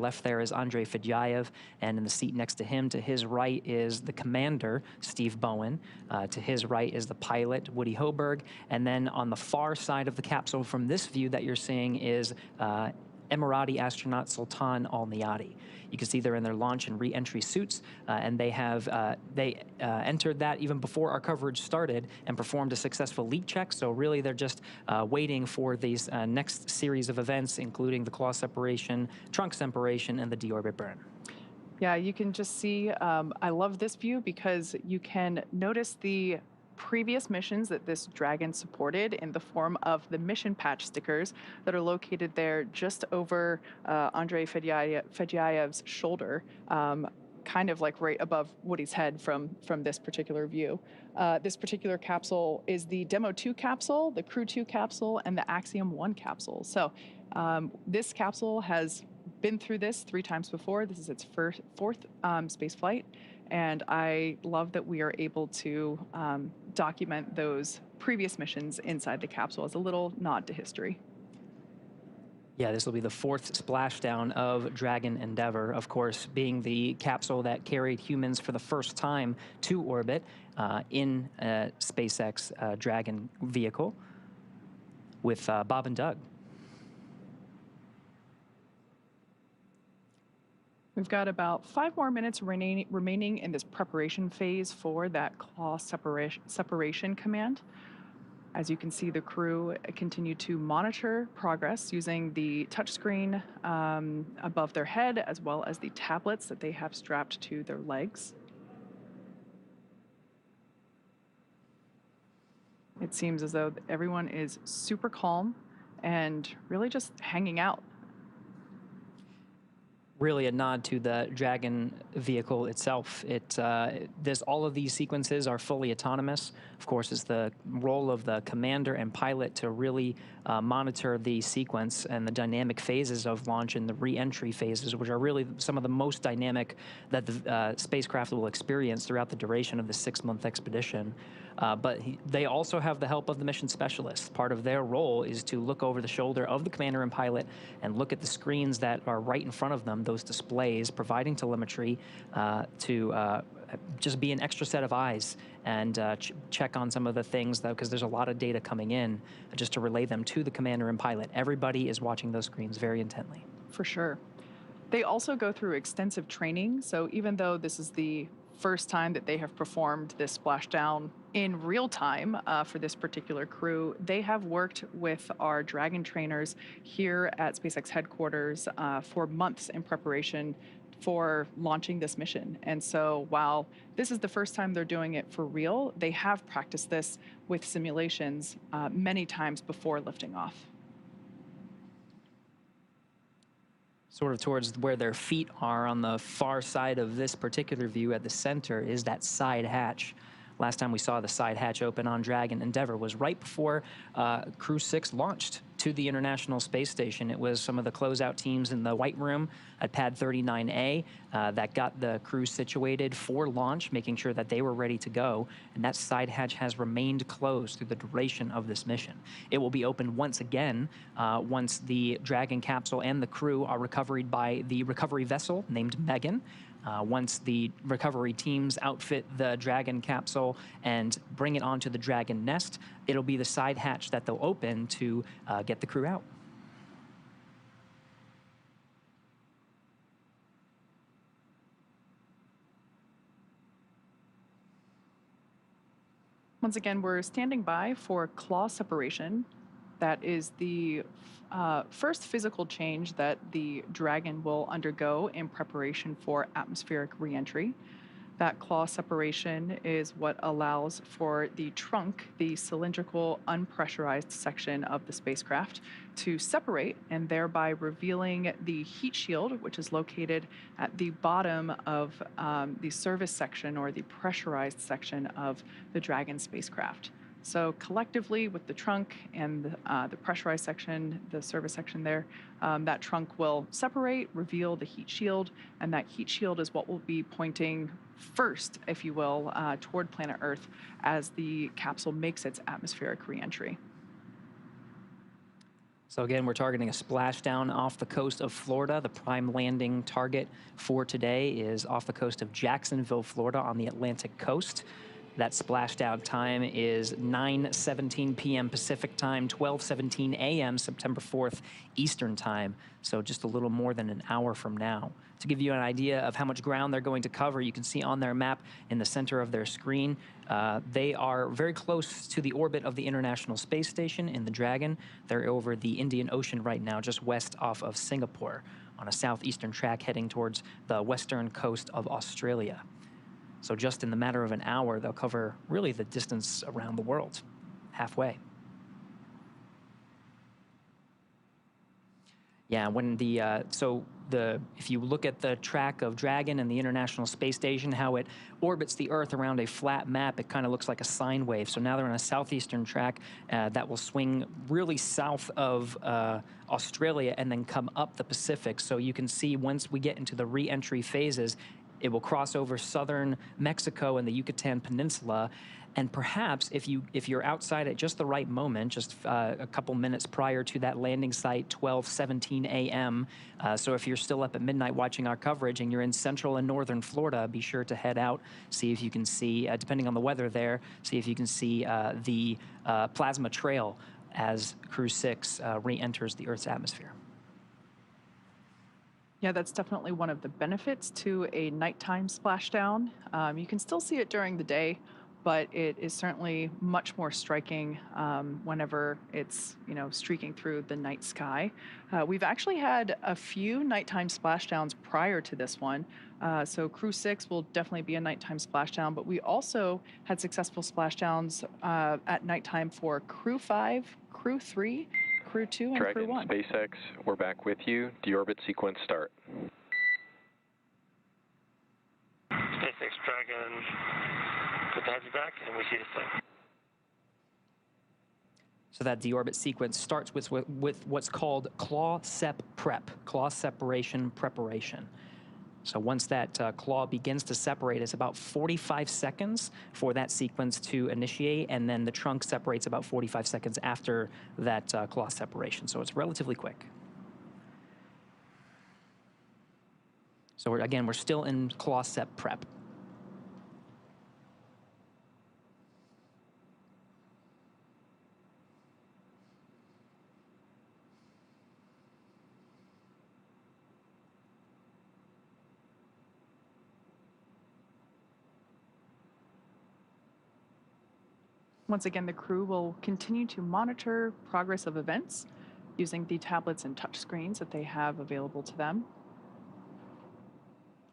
left there is Andrei Fedyaev, and in the seat next to him, to his right, is the commander, Steve Bowen. To his right is the pilot, Woody Hoberg. And then on the far side of the capsule from this view that you're seeing is Emirati astronaut Sultan Al Neyadi. You can see they're in their launch and re-entry suits, and they entered that even before our coverage started and performed a successful leak check. So really, they're just waiting for these next series of events, including the claw separation, trunk separation, and the deorbit burn. Yeah, you can just see, I love this view because you can notice the previous missions that this Dragon supported in the form of the mission patch stickers that are located there just over Andrei Fedyaev's shoulder, kind of like right above Woody's head from this particular view. This particular capsule is the Demo 2 capsule, the Crew 2 capsule, and the Axiom 1 capsule. So this capsule has been through this 3 times before. This is its fourth space flight. And I love that we are able to document those previous missions inside the capsule as a little nod to history. Yeah, this will be the 4th splashdown of Dragon Endeavour, of course, being the capsule that carried humans for the first time to orbit in a SpaceX Dragon vehicle with Bob and Doug. We've got about 5 more minutes remaining in this preparation phase for that claw separation command. As you can see, the crew continue to monitor progress using the touchscreen above their head, as well as the tablets that they have strapped to their legs. It seems as though everyone is super calm and really just hanging out. Really a nod to the Dragon vehicle itself. There's all of these sequences are fully autonomous. Of course, it's the role of the commander and pilot to really monitor the sequence and the dynamic phases of launch and the re-entry phases, which are really some of the most dynamic that the spacecraft will experience throughout the duration of the 6-month expedition. But they also have the help of the mission specialists. Part of their role is to look over the shoulder of the commander and pilot and look at the screens that are right in front of them, those displays providing telemetry to just be an extra set of eyes and check on some of the things, though, because there's a lot of data coming in, just to relay them to the commander and pilot. Everybody is watching those screens very intently. For sure. They also go through extensive training. So even though this is the first time that they have performed this splashdown in real time for this particular crew, they have worked with our Dragon trainers here at SpaceX headquarters for months in preparation for launching this mission. And so while this is the first time they're doing it for real, they have practiced this with simulations many times before lifting off. Sort of towards where their feet are on the far side of this particular view at the center is that side hatch. Last time we saw the side hatch open on Dragon Endeavour was right before Crew 6 launched to the International Space Station. It was some of the closeout teams in the White Room at Pad 39A that got the crew situated for launch, making sure that they were ready to go. And that side hatch has remained closed through the duration of this mission. It will be opened once again once the Dragon capsule and the crew are recovered by the recovery vessel named Megan. Once the recovery teams outfit the Dragon capsule and bring it onto the Dragon nest, it'll be the side hatch that they'll open to get the crew out. Once again, we're standing by for claw separation. That is the first physical change that the Dragon will undergo in preparation for atmospheric reentry. That claw separation is what allows for the trunk, the cylindrical, unpressurized section of the spacecraft, to separate and thereby revealing the heat shield, which is located at the bottom of the service section or the pressurized section of the Dragon spacecraft. So collectively, with the trunk and the pressurized section, the service section there, that trunk will separate, reveal the heat shield, and that heat shield is what will be pointing first, if you will, toward planet Earth as the capsule makes its atmospheric reentry. So again, we're targeting a splashdown off the coast of Florida. The prime landing target for today is off the coast of Jacksonville, Florida, on the Atlantic coast. That splashdown time is 9:17 p.m. Pacific time, 12:17 a.m. September 4th Eastern time. So just a little more than an hour from now. To give you an idea of how much ground they're going to cover, you can see on their map in the center of their screen, they are very close to the orbit of the International Space Station in the Dragon. They're over the Indian Ocean right now, just west off of Singapore, on a southeastern track heading towards the western coast of Australia. So just in the matter of an hour, they'll cover really the distance around the world, halfway. Yeah, when if you look at the track of Dragon and the International Space Station, how it orbits the Earth around a flat map, it kind of looks like a sine wave. So now they're on a southeastern track that will swing really south of Australia and then come up the Pacific. So you can see once we get into the re-entry phases, it will cross over southern Mexico and the Yucatan Peninsula. And perhaps if you're outside at just the right moment, just a couple minutes prior to that landing site, 12:17 a.m. So if you're still up at midnight watching our coverage and you're in central and northern Florida, be sure to head out, see if you can see, depending on the weather there, see if you can see the plasma trail as Crew 6 re-enters the Earth's atmosphere. Yeah, that's definitely one of the benefits to a nighttime splashdown. You can still see it during the day, but it is certainly much more striking whenever it's streaking through the night sky. We've actually had a few nighttime splashdowns prior to this one. So Crew 6 will definitely be a nighttime splashdown, but we also had successful splashdowns at nighttime for Crew 5, Crew 3, Crew 2, and Dragon, Crew 1. SpaceX, we're back with you. Deorbit sequence start. SpaceX Dragon, good to have you back, and we see the same. So that deorbit sequence starts with what's called claw sep prep, claw separation preparation. So once that claw begins to separate, it's about 45 seconds for that sequence to initiate, and then the trunk separates about 45 seconds after that claw separation. So it's relatively quick. So we're still in claw sep prep. Once again, the crew will continue to monitor progress of events using the tablets and touchscreens that they have available to them.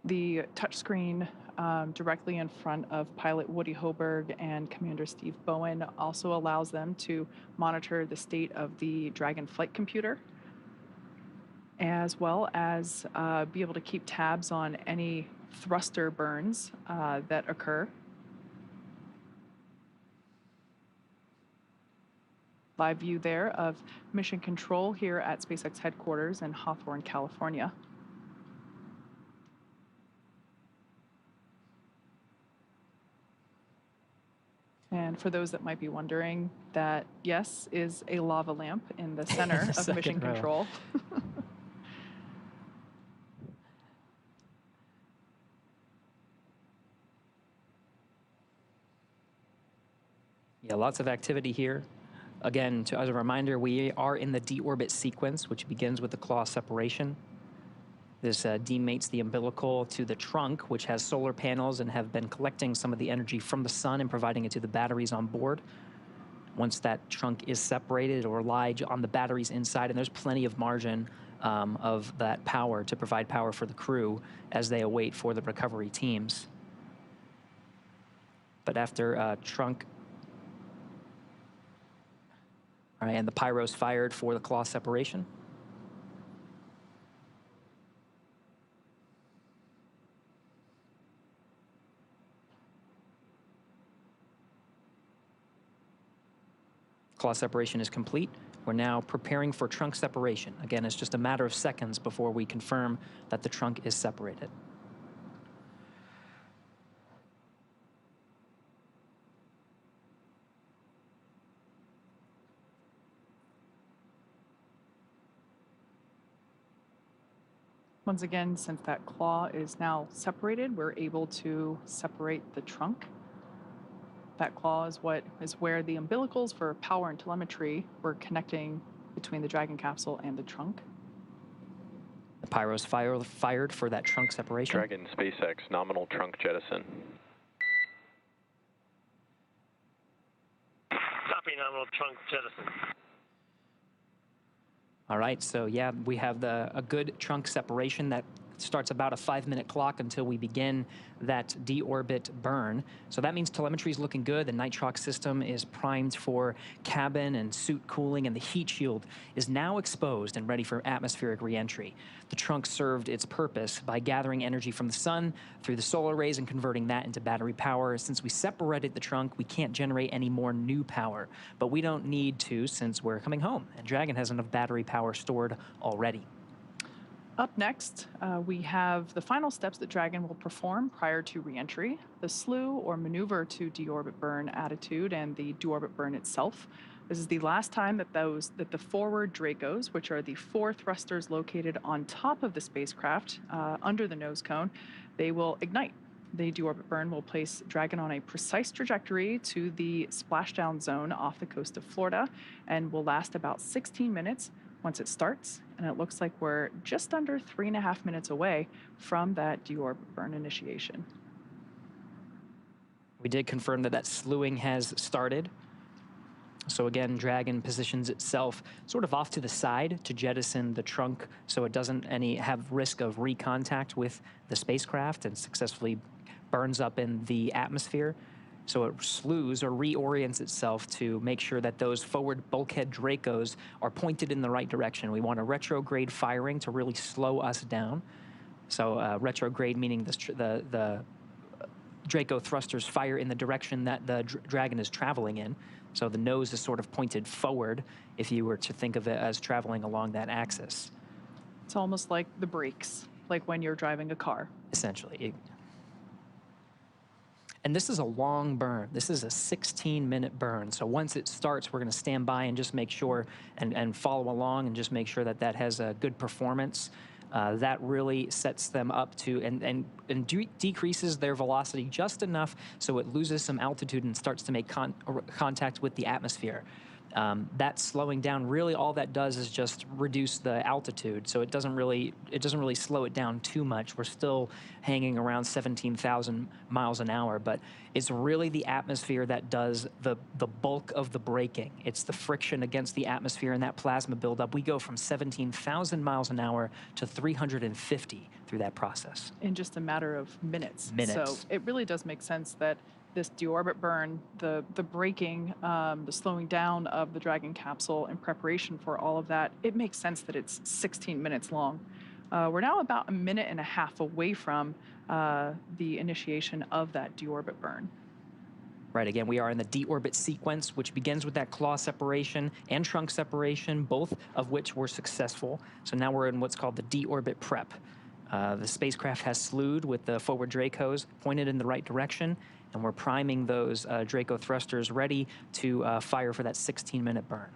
The touchscreen directly in front of pilot Woody Hoberg and Commander Steve Bowen also allows them to monitor the state of the Dragon flight computer, as well as be able to keep tabs on any thruster burns that occur. Live view there of mission control here at SpaceX headquarters in Hawthorne, California. And for those that might be wondering, that, yes, is a lava lamp in the center of mission control. Yeah, lots of activity here. Again, as a reminder, we are in the deorbit sequence, which begins with the claw separation. This demates the umbilical to the trunk, which has solar panels and have been collecting some of the energy from the sun and providing it to the batteries on board. Once that trunk is separated, or lie on the batteries inside, and there's plenty of margin of that power to provide power for the crew as they await for the recovery teams. But after trunk, all right, and the pyro's fired for the claw separation. Claw separation is complete. We're now preparing for trunk separation. Again, it's just a matter of seconds before we confirm that the trunk is separated. Once again, since that claw is now separated, we're able to separate the trunk. That claw is where the umbilicals for power and telemetry were connecting between the Dragon capsule and the trunk. The pyros fired for that trunk separation. Dragon SpaceX, nominal trunk jettison. Copy, nominal trunk jettison. All right, so yeah, we have a good trunk separation that starts about a 5-minute clock until we begin that deorbit burn. So that means telemetry is looking good. The nitrox system is primed for cabin and suit cooling, and the heat shield is now exposed and ready for atmospheric reentry. The trunk served its purpose by gathering energy from the sun through the solar rays and converting that into battery power. Since we separated the trunk, we can't generate any more new power, but we don't need to since we're coming home, and Dragon has enough battery power stored already. Up next, we have the final steps that Dragon will perform prior to reentry, the slew or maneuver to deorbit burn attitude and the deorbit burn itself. This is the last time that the forward Dracos, which are the 4 thrusters located on top of the spacecraft under the nose cone, they will ignite. The deorbit burn will place Dragon on a precise trajectory to the splashdown zone off the coast of Florida and will last about 16 minutes once it starts, and it looks like we're just under 3.5 minutes away from that deorbit burn initiation. We did confirm that slewing has started. So again, Dragon positions itself sort of off to the side to jettison the trunk so it doesn't have risk of recontact with the spacecraft and successfully burns up in the atmosphere. So it slews or reorients itself to make sure that those forward bulkhead Dracos are pointed in the right direction. We want a retrograde firing to really slow us down. So retrograde meaning the Draco thrusters fire in the direction that the Dragon is traveling in. So the nose is sort of pointed forward if you were to think of it as traveling along that axis. It's almost like the brakes, like when you're driving a car. Essentially. And this is a long burn. This is a 16-minute burn. So once it starts, we're going to stand by and just make sure and follow along and just make sure that that has a good performance. That really sets them up to and decreases their velocity just enough so it loses some altitude and starts to make contact with the atmosphere. That slowing down, really all that does is just reduce the altitude, so it doesn't really slow it down too much. We're still hanging around 17,000 miles an hour, but it's really the atmosphere that does the bulk of the braking. It's the friction against the atmosphere and that plasma buildup. We go from 17,000 miles an hour to 350 through that process. In just a matter of minutes. Minutes. So it really does make sense that this deorbit burn, the braking, the slowing down of the Dragon capsule in preparation for all of that, it makes sense that it's 16 minutes long. We're now about 1.5 minutes away from the initiation of that deorbit burn. Right, again, we are in the deorbit sequence, which begins with that claw separation and trunk separation, both of which were successful. So now we're in what's called the deorbit prep. The spacecraft has slewed with the forward Dracos pointed in the right direction, and we're priming those Draco thrusters ready to fire for that 16-minute burn.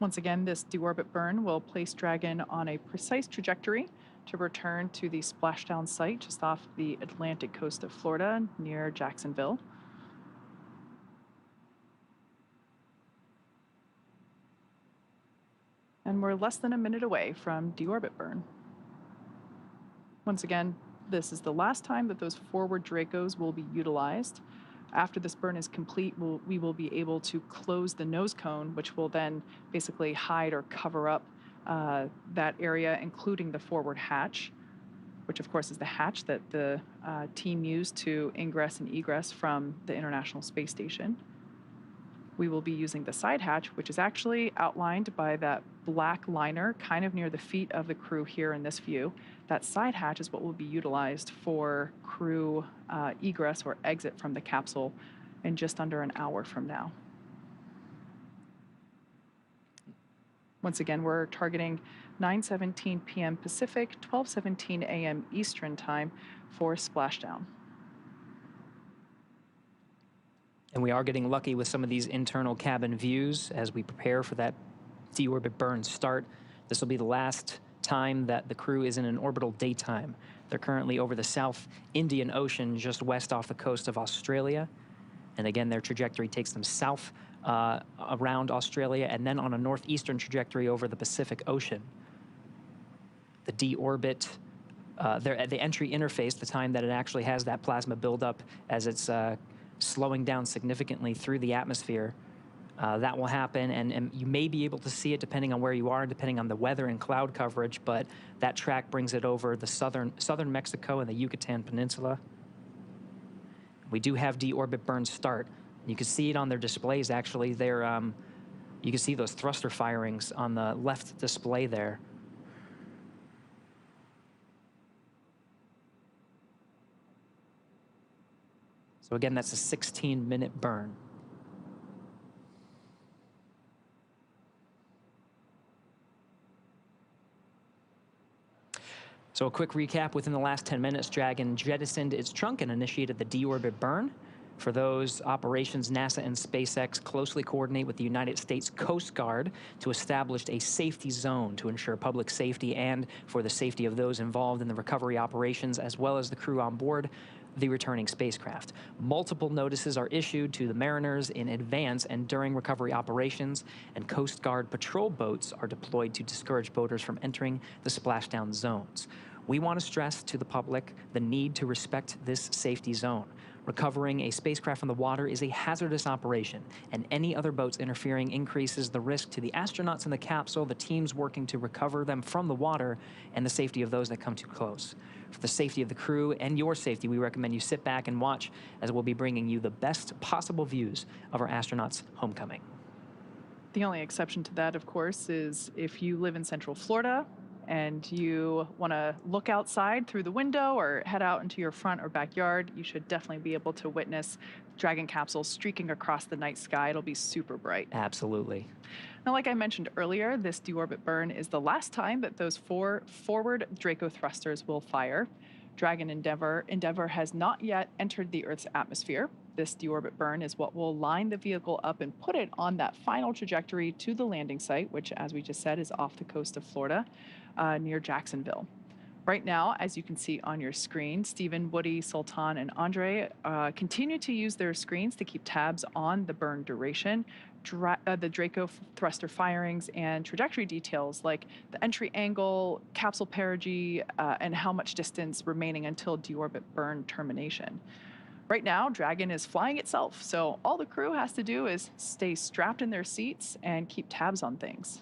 Once again, this deorbit burn will place Dragon on a precise trajectory to return to the splashdown site just off the Atlantic coast of Florida near Jacksonville. And we're less than 1 minute away from deorbit burn. Once again, this is the last time that those forward Dracos will be utilized. After this burn is complete, we will be able to close the nose cone, which will then basically hide or cover up that area, including the forward hatch, which of course is the hatch that the team used to ingress and egress from the International Space Station. We will be using the side hatch, which is actually outlined by that black liner kind of near the feet of the crew here in this view. That side hatch is what will be utilized for crew egress or exit from the capsule in just under an hour from now. Once again, we're targeting 9:17 p.m. Pacific, 12:17 a.m. Eastern Time for splashdown. And we are getting lucky with some of these internal cabin views as we prepare for that deorbit burn start. This will be the last time that the crew is in an orbital daytime. They're currently over the South Indian Ocean, just west off the coast of Australia. And again, their trajectory takes them south around Australia and then on a northeastern trajectory over the Pacific Ocean. The deorbit, the entry interface, the time that it actually has that plasma buildup as it's slowing down significantly through the atmosphere, that will happen, and you may be able to see it depending on where you are, depending on the weather and cloud coverage, but that track brings it over the southern Mexico and the Yucatan Peninsula. We do have deorbit burn start. You can see it on their displays, actually. They're, you can see those thruster firings on the left display there. So again, that's a 16-minute burn. So a quick recap: within the last 10 minutes, Dragon jettisoned its trunk and initiated the deorbit burn. For those operations, NASA and SpaceX closely coordinate with the United States Coast Guard to establish a safety zone to ensure public safety and for the safety of those involved in the recovery operations, as well as the crew on board the returning spacecraft. Multiple notices are issued to the mariners in advance and during recovery operations, and Coast Guard patrol boats are deployed to discourage boaters from entering the splashdown zones. We want to stress to the public the need to respect this safety zone. Recovering a spacecraft from the water is a hazardous operation, and any other boats interfering increases the risk to the astronauts in the capsule, the teams working to recover them from the water, and the safety of those that come too close. For the safety of the crew and your safety, we recommend you sit back and watch, as we'll be bringing you the best possible views of our astronauts' homecoming. The only exception to that, of course, is if you live in Central Florida and you want to look outside through the window or head out into your front or backyard, you should definitely be able to witness Dragon capsules streaking across the night sky. It'll be super bright. Absolutely. Now, like I mentioned earlier, this deorbit burn is the last time that those 4 forward Draco thrusters will fire. Dragon Endeavour has not yet entered the Earth's atmosphere. This deorbit burn is what will line the vehicle up and put it on that final trajectory to the landing site, which, as we just said, is off the coast of Florida, near Jacksonville. Right now, as you can see on your screen, Stephen, Woody, Sultan, and Andre continue to use their screens to keep tabs on the burn duration, the Draco thruster firings, and trajectory details like the entry angle, capsule perigee, and how much distance remaining until deorbit burn termination. Right now, Dragon is flying itself, so all the crew has to do is stay strapped in their seats and keep tabs on things.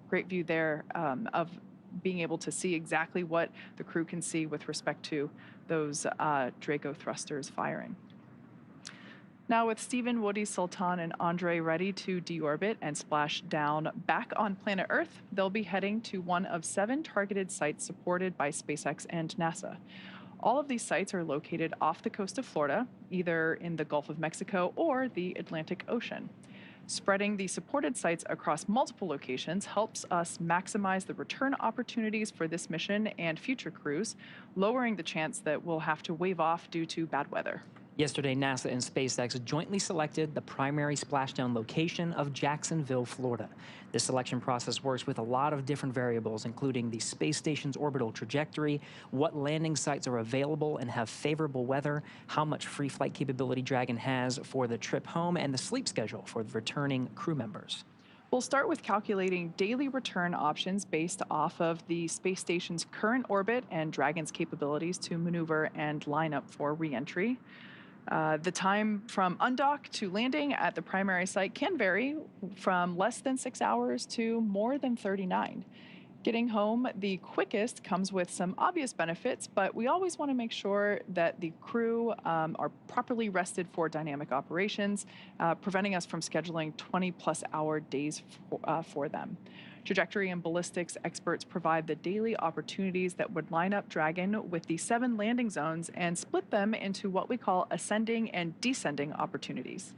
Great view there of being able to see exactly what the crew can see with respect to those Draco thrusters firing. Now, with Stephen, Woody, Sultan, and Andre ready to deorbit and splash down back on planet Earth, they'll be heading to one of 7 targeted sites supported by SpaceX and NASA. All of these sites are located off the coast of Florida, either in the Gulf of Mexico or the Atlantic Ocean. Spreading the supported sites across multiple locations helps us maximize the return opportunities for this mission and future crews, lowering the chance that we'll have to wave off due to bad weather. Yesterday, NASA and SpaceX jointly selected the primary splashdown location of Jacksonville, Florida. This selection process works with a lot of different variables, including the space station's orbital trajectory, what landing sites are available and have favorable weather, how much free flight capability Dragon has for the trip home, and the sleep schedule for the returning crew members. We'll start with calculating daily return options based off of the space station's current orbit and Dragon's capabilities to maneuver and line up for re-entry. The time from undock to landing at the primary site can vary from less than 6 hours to more than 39. Getting home the quickest comes with some obvious benefits, but we always want to make sure that the crew are properly rested for dynamic operations, preventing us from scheduling 20-plus hour days for them. Trajectory and ballistics experts provide the daily opportunities that would line up Dragon with the 7 landing zones and split them into what we call ascending and descending opportunities.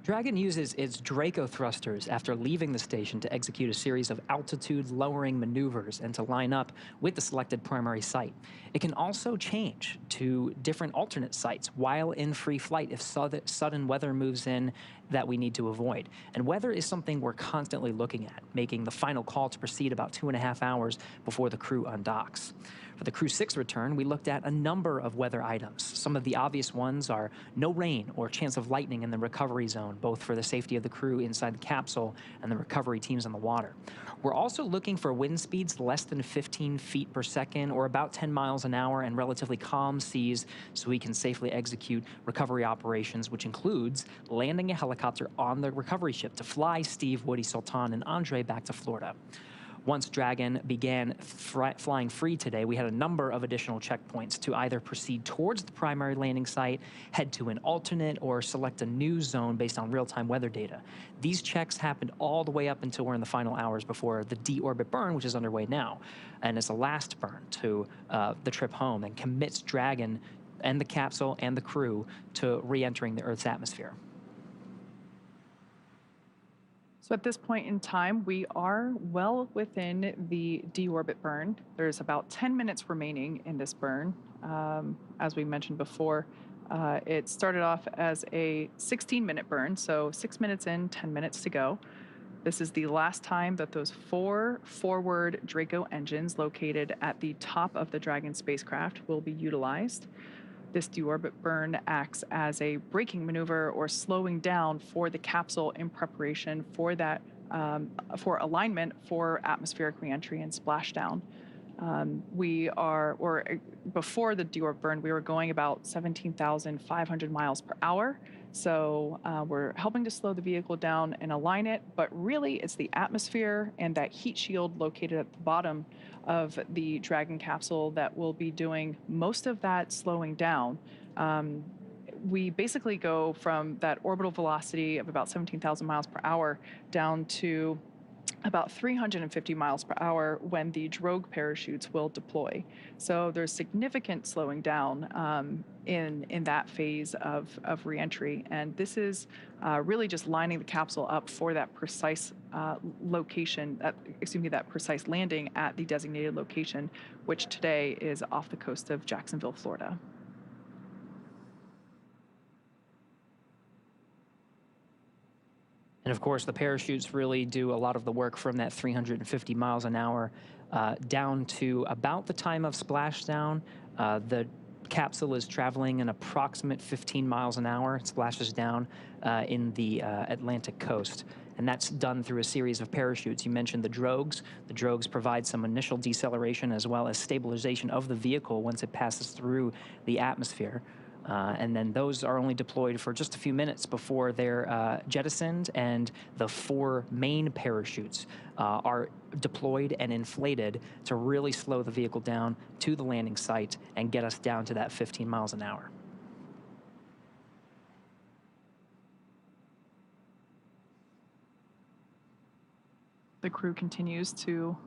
Dragon uses its Draco thrusters after leaving the station to execute a series of altitude-lowering maneuvers and to line up with the selected primary site. It can also change to different alternate sites while in free flight if sudden weather moves in that we need to avoid. And weather is something we're constantly looking at, making the final call to proceed about 2.5 hours before the crew undocks. For the Crew 6 return, we looked at a number of weather items. Some of the obvious ones are no rain or chance of lightning in the recovery zone, both for the safety of the crew inside the capsule and the recovery teams on the water. We're also looking for wind speeds less than 15 feet per second or about 10 miles an hour and relatively calm seas so we can safely execute recovery operations, which includes landing a helicopter on the recovery ship to fly Steve, Woody, Sultan, and Andre back to Florida. Once Dragon began flying free today, we had a number of additional checkpoints to either proceed towards the primary landing site, head to an alternate, or select a new zone based on real-time weather data. These checks happened all the way up until we're in the final hours before the deorbit burn, which is underway now. And it's the last burn to the trip home and commits Dragon and the capsule and the crew to re-entering the Earth's atmosphere. So at this point in time, we are well within the deorbit burn. There's about 10 minutes remaining in this burn. As we mentioned before, it started off as a 16-minute burn, so 6 minutes in, 10 minutes to go. This is the last time that those 4 forward Draco engines located at the top of the Dragon spacecraft will be utilized. This deorbit burn acts as a braking maneuver or slowing down for the capsule in preparation for that, for alignment for atmospheric reentry and splashdown. Before the deorbit burn, we were going about 17,500 miles per hour. So we're helping to slow the vehicle down and align it, but really it's the atmosphere and that heat shield located at the bottom of the Dragon capsule that will be doing most of that slowing down. We basically go from that orbital velocity of about 17,000 miles per hour down to about 350 miles per hour when the drogue parachutes will deploy. So there's significant slowing down in that phase of reentry. And this is really just lining the capsule up for that precise location, that precise landing at the designated location, which today is off the coast of Jacksonville, Florida. And of course, the parachutes really do a lot of the work from that 350 miles an hour down to about the time of splashdown. The capsule is traveling an approximate 15 miles an hour. It splashes down in the Atlantic coast. And that's done through a series of parachutes. You mentioned the drogues. The drogues provide some initial deceleration as well as stabilization of the vehicle once it passes through the atmosphere. And then those are only deployed for just a few minutes before they're jettisoned, and the 4 main parachutes are deployed and inflated to really slow the vehicle down to the landing site and get us down to that 15 miles an hour. The crew continues to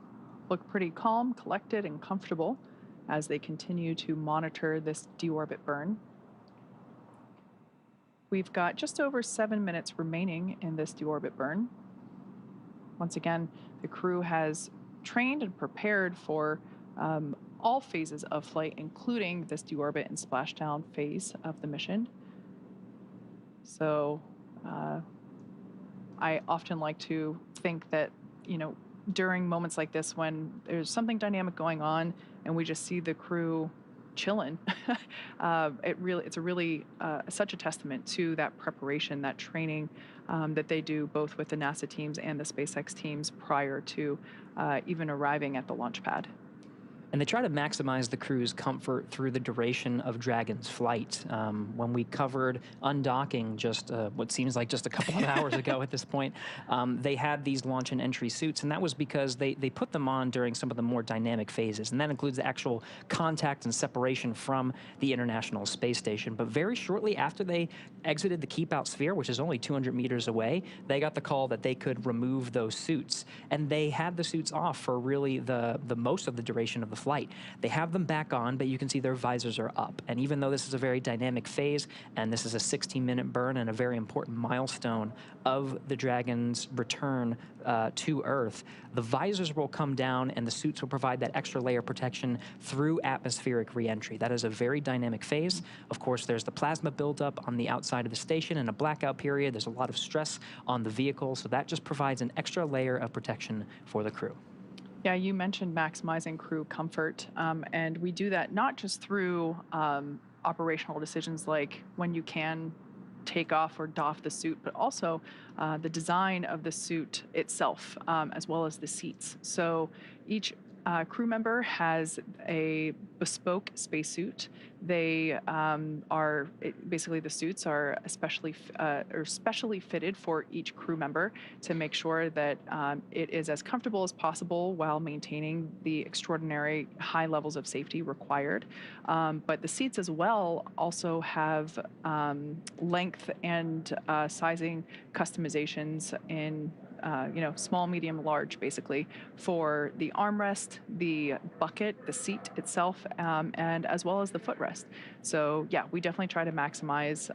look pretty calm, collected, and comfortable as they continue to monitor this deorbit burn. We've got just over 7 minutes remaining in this deorbit burn. Once again, the crew has trained and prepared for all phases of flight, including this deorbit and splashdown phase of the mission. So I often like to think that, during moments like this when there's something dynamic going on and we just see the crew chilling, it's such a testament to that preparation, that training that they do both with the NASA teams and the SpaceX teams prior to even arriving at the launch pad. And they try to maximize the crew's comfort through the duration of Dragon's flight. When we covered undocking just what seems like just a couple of hours ago at this point, they had these launch and entry suits, and that was because they put them on during some of the more dynamic phases, and that includes the actual contact and separation from the International Space Station. But very shortly after they exited the keep-out sphere, which is only 200 meters away, they got the call that they could remove those suits, and they had the suits off for really the most of the duration of the flight. They have them back on, but you can see their visors are up. And even though this is a very dynamic phase, and this is a 16-minute burn and a very important milestone of the Dragon's return to Earth, the visors will come down and the suits will provide that extra layer of protection through atmospheric reentry. That is a very dynamic phase. Of course, there's the plasma buildup on the outside of the station and a blackout period. There's a lot of stress on the vehicle, so that just provides an extra layer of protection for the crew. Yeah, you mentioned maximizing crew comfort, and we do that not just through operational decisions like when you can take off or doff the suit, but also the design of the suit itself, as well as the seats. So each crew member has a bespoke spacesuit. They basically the suits are specially fitted for each crew member to make sure that it is as comfortable as possible while maintaining the extraordinary high levels of safety required. But the seats as well also have length and sizing customizations in small, medium, large, basically, for the armrest, the bucket, the seat itself, and as well as the footrest. So yeah, we definitely try to maximize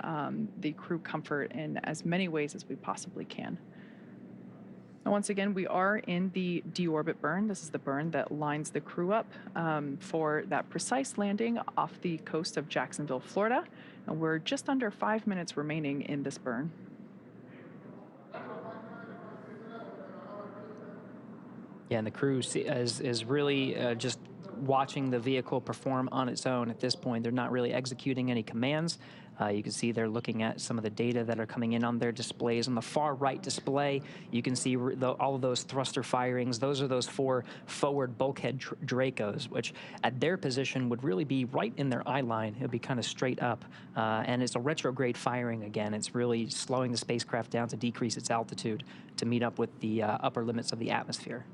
the crew comfort in as many ways as we possibly can. And once again, we are in the deorbit burn. This is the burn that lines the crew up for that precise landing off the coast of Jacksonville, Florida. And we're just under 5 minutes remaining in this burn. Yeah, and the crew is really just watching the vehicle perform on its own at this point. They're not really executing any commands. You can see they're looking at some of the data that are coming in on their displays. On the far right display, you can see all of those thruster firings. Those are those 4 forward bulkhead Dracos, which at their position would really be right in their eye line. It would be kind of straight up. And it's a retrograde firing again. It's really slowing the spacecraft down to decrease its altitude to meet up with the upper limits of the atmosphere.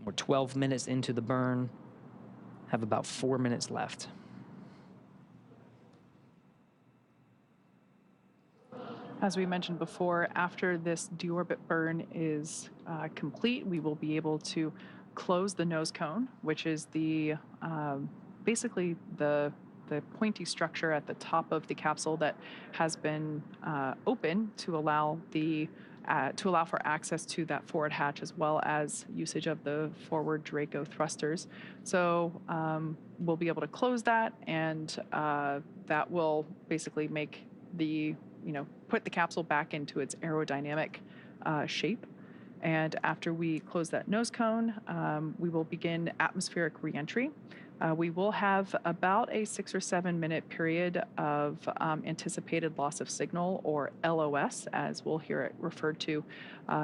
We're 12 minutes into the burn, have about 4 minutes left. As we mentioned before, after this deorbit burn is complete, we will be able to close the nose cone, which is the basically the pointy structure at the top of the capsule that has been open to allow for access to that forward hatch, as well as usage of the forward Draco thrusters. So we'll be able to close that, and that will basically make put the capsule back into its aerodynamic shape. And after we close that nose cone, we will begin atmospheric reentry. We will have about a 6 or 7 minute period of anticipated loss of signal, or LOS, as we'll hear it referred to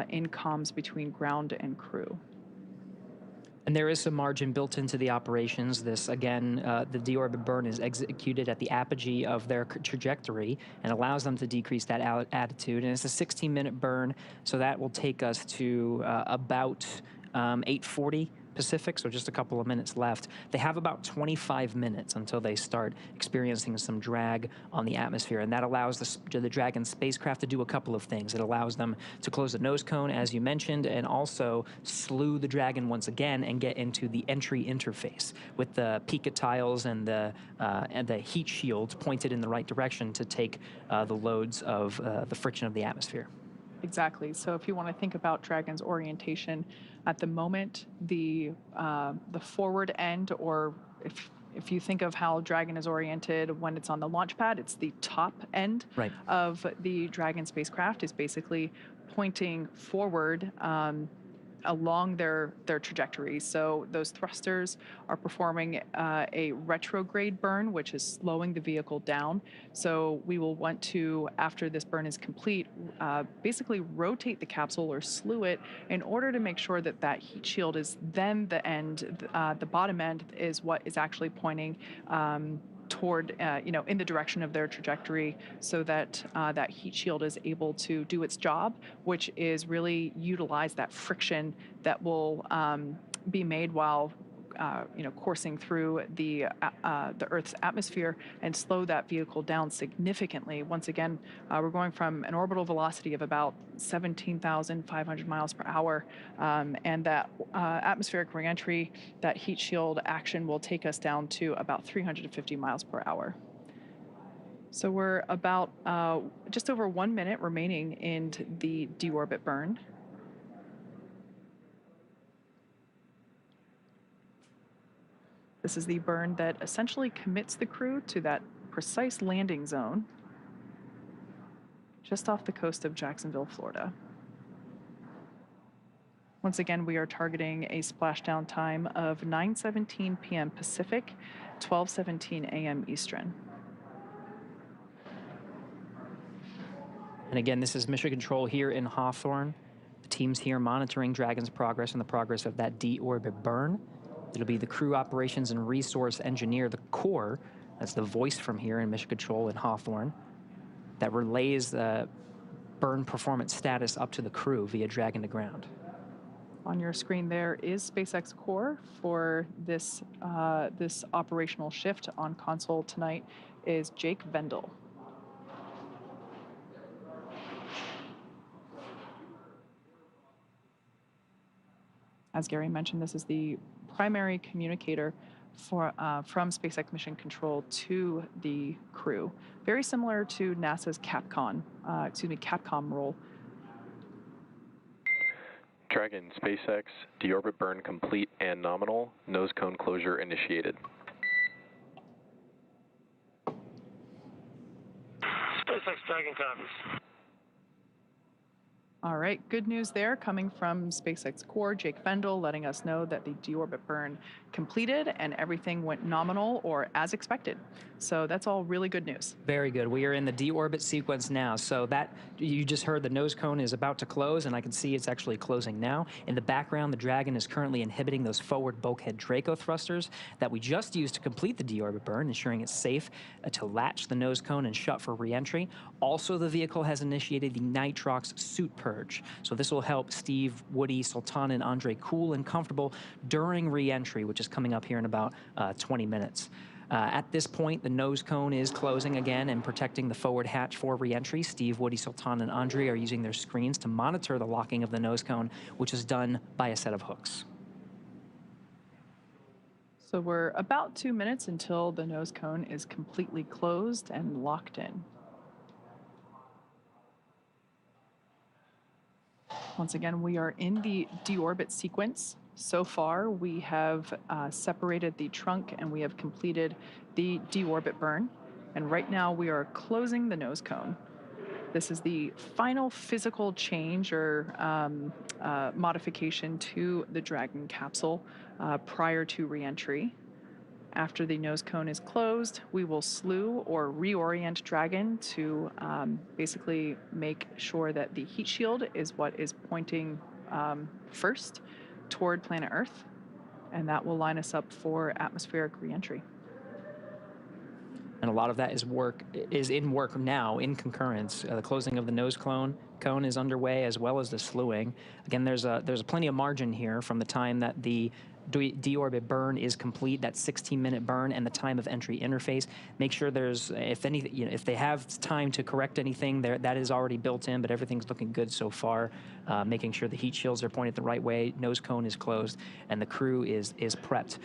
in comms between ground and crew. And there is some margin built into the operations. This, again, the deorbit burn is executed at the apogee of their trajectory and allows them to decrease that altitude. And it's a 16-minute burn, so that will take us to about 8:40 Pacific, so just a couple of minutes left. They have about 25 minutes until they start experiencing some drag on the atmosphere, and that allows the Dragon spacecraft to do a couple of things. It allows them to close the nose cone, as you mentioned, and also slew the Dragon once again and get into the entry interface with the pica tiles and the heat shields pointed in the right direction to take the loads of the friction of the atmosphere. Exactly. So if you want to think about Dragon's orientation at the moment, the forward end, or if you think of how Dragon is oriented when it's on the launch pad, it's the top end of the Dragon spacecraft is basically pointing forward along their trajectory. So those thrusters are performing a retrograde burn, which is slowing the vehicle down. So we will want to, after this burn is complete, basically rotate the capsule or slew it in order to make sure that that heat shield is then the end, the bottom end is what is actually pointing toward, in the direction of their trajectory, so that that heat shield is able to do its job, which is really utilize that friction that will be made while coursing through the Earth's atmosphere and slow that vehicle down significantly. Once again, we're going from an orbital velocity of about 17,500 miles per hour, and that atmospheric reentry, that heat shield action will take us down to about 350 miles per hour. So we're about just over 1 minute remaining in the deorbit burn. This is the burn that essentially commits the crew to that precise landing zone just off the coast of Jacksonville, Florida. Once again, we are targeting a splashdown time of 9:17 p.m. Pacific, 12:17 a.m. Eastern. And again, this is Mission Control here in Hawthorne. The team's here monitoring Dragon's progress and the progress of that deorbit burn. It'll be the crew operations and resource engineer, the core, that's the voice from here in Mission Control in Hawthorne, that relays the burn performance status up to the crew via Dragon to ground. On your screen there is SpaceX core for this, this operational shift. On console tonight is Jake Vendel. As Gary mentioned, this is the primary communicator for, from SpaceX Mission Control to the crew. Very similar to NASA's Capcom role. Dragon, SpaceX, deorbit burn complete and nominal. Nose cone closure initiated. SpaceX Dragon copies. All right, good news there coming from SpaceX core, Jake Vendel, letting us know that the deorbit burn completed and everything went nominal or as expected. So that's all really good news. Very good. We are in the deorbit sequence now. So that you just heard the nose cone is about to close, and I can see it's actually closing now. In the background, the Dragon is currently inhibiting those forward bulkhead Draco thrusters that we just used to complete the deorbit burn, ensuring it's safe to latch the nose cone and shut for reentry. Also, the vehicle has initiated the nitrox suit purge. So this will help Steve, Woody, Sultan, and Andre cool and comfortable during reentry, which is coming up here in about 20 minutes. At this point, the nose cone is closing again and protecting the forward hatch for reentry. Steve, Woody, Sultan, and Andre are using their screens to monitor the locking of the nose cone, which is done by a set of hooks. So we're about 2 minutes until the nose cone is completely closed and locked in. Once again, we are in the deorbit sequence. So far, we have separated the trunk and we have completed the deorbit burn. And right now, we are closing the nose cone. This is the final physical change or modification to the Dragon capsule prior to reentry. After the nose cone is closed, we will slew or reorient Dragon to basically make sure that the heat shield is what is pointing first toward planet Earth, and that will line us up for atmospheric reentry. And a lot of that is in work now in concurrence. The closing of the nose cone is underway, as well as the slewing. Again, there's plenty of margin here from the time that the deorbit burn is complete, that 16-minute burn, and the time of entry interface. Make sure there's, if they have time to correct anything, that is already built in, but everything's looking good so far. Making sure the heat shields are pointed the right way, nose cone is closed, and the crew is prepped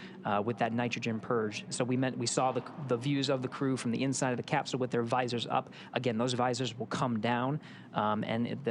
with that nitrogen purge. So we saw the views of the crew from the inside of the capsule with their visors up. Again, those visors will come down, and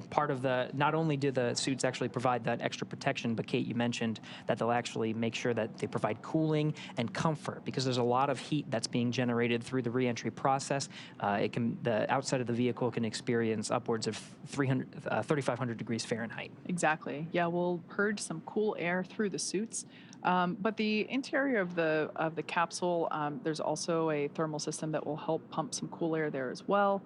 part of the, not only do the suits actually provide that extra protection, but Kate, you mentioned that they'll actually make sure that they provide cooling and comfort, because there's a lot of heat that's being generated through the reentry process. The outside of the vehicle can experience upwards of 3,500 degrees Fahrenheit. Exactly. Yeah, we'll purge some cool air through the suits. But the interior of the capsule, there's also a thermal system that will help pump some cool air there as well.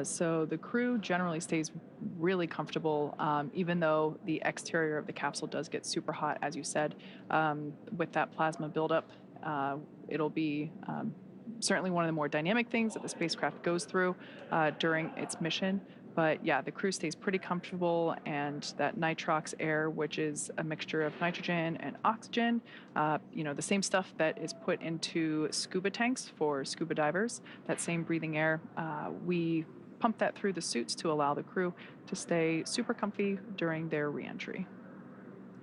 So the crew generally stays really comfortable, even though the exterior of the capsule does get super hot, as you said, with that plasma buildup. It'll be certainly one of the more dynamic things that the spacecraft goes through during its mission. But yeah, the crew stays pretty comfortable, and that nitrox air, which is a mixture of nitrogen and oxygen, the same stuff that is put into scuba tanks for scuba divers, that same breathing air, we pump that through the suits to allow the crew to stay super comfy during their reentry.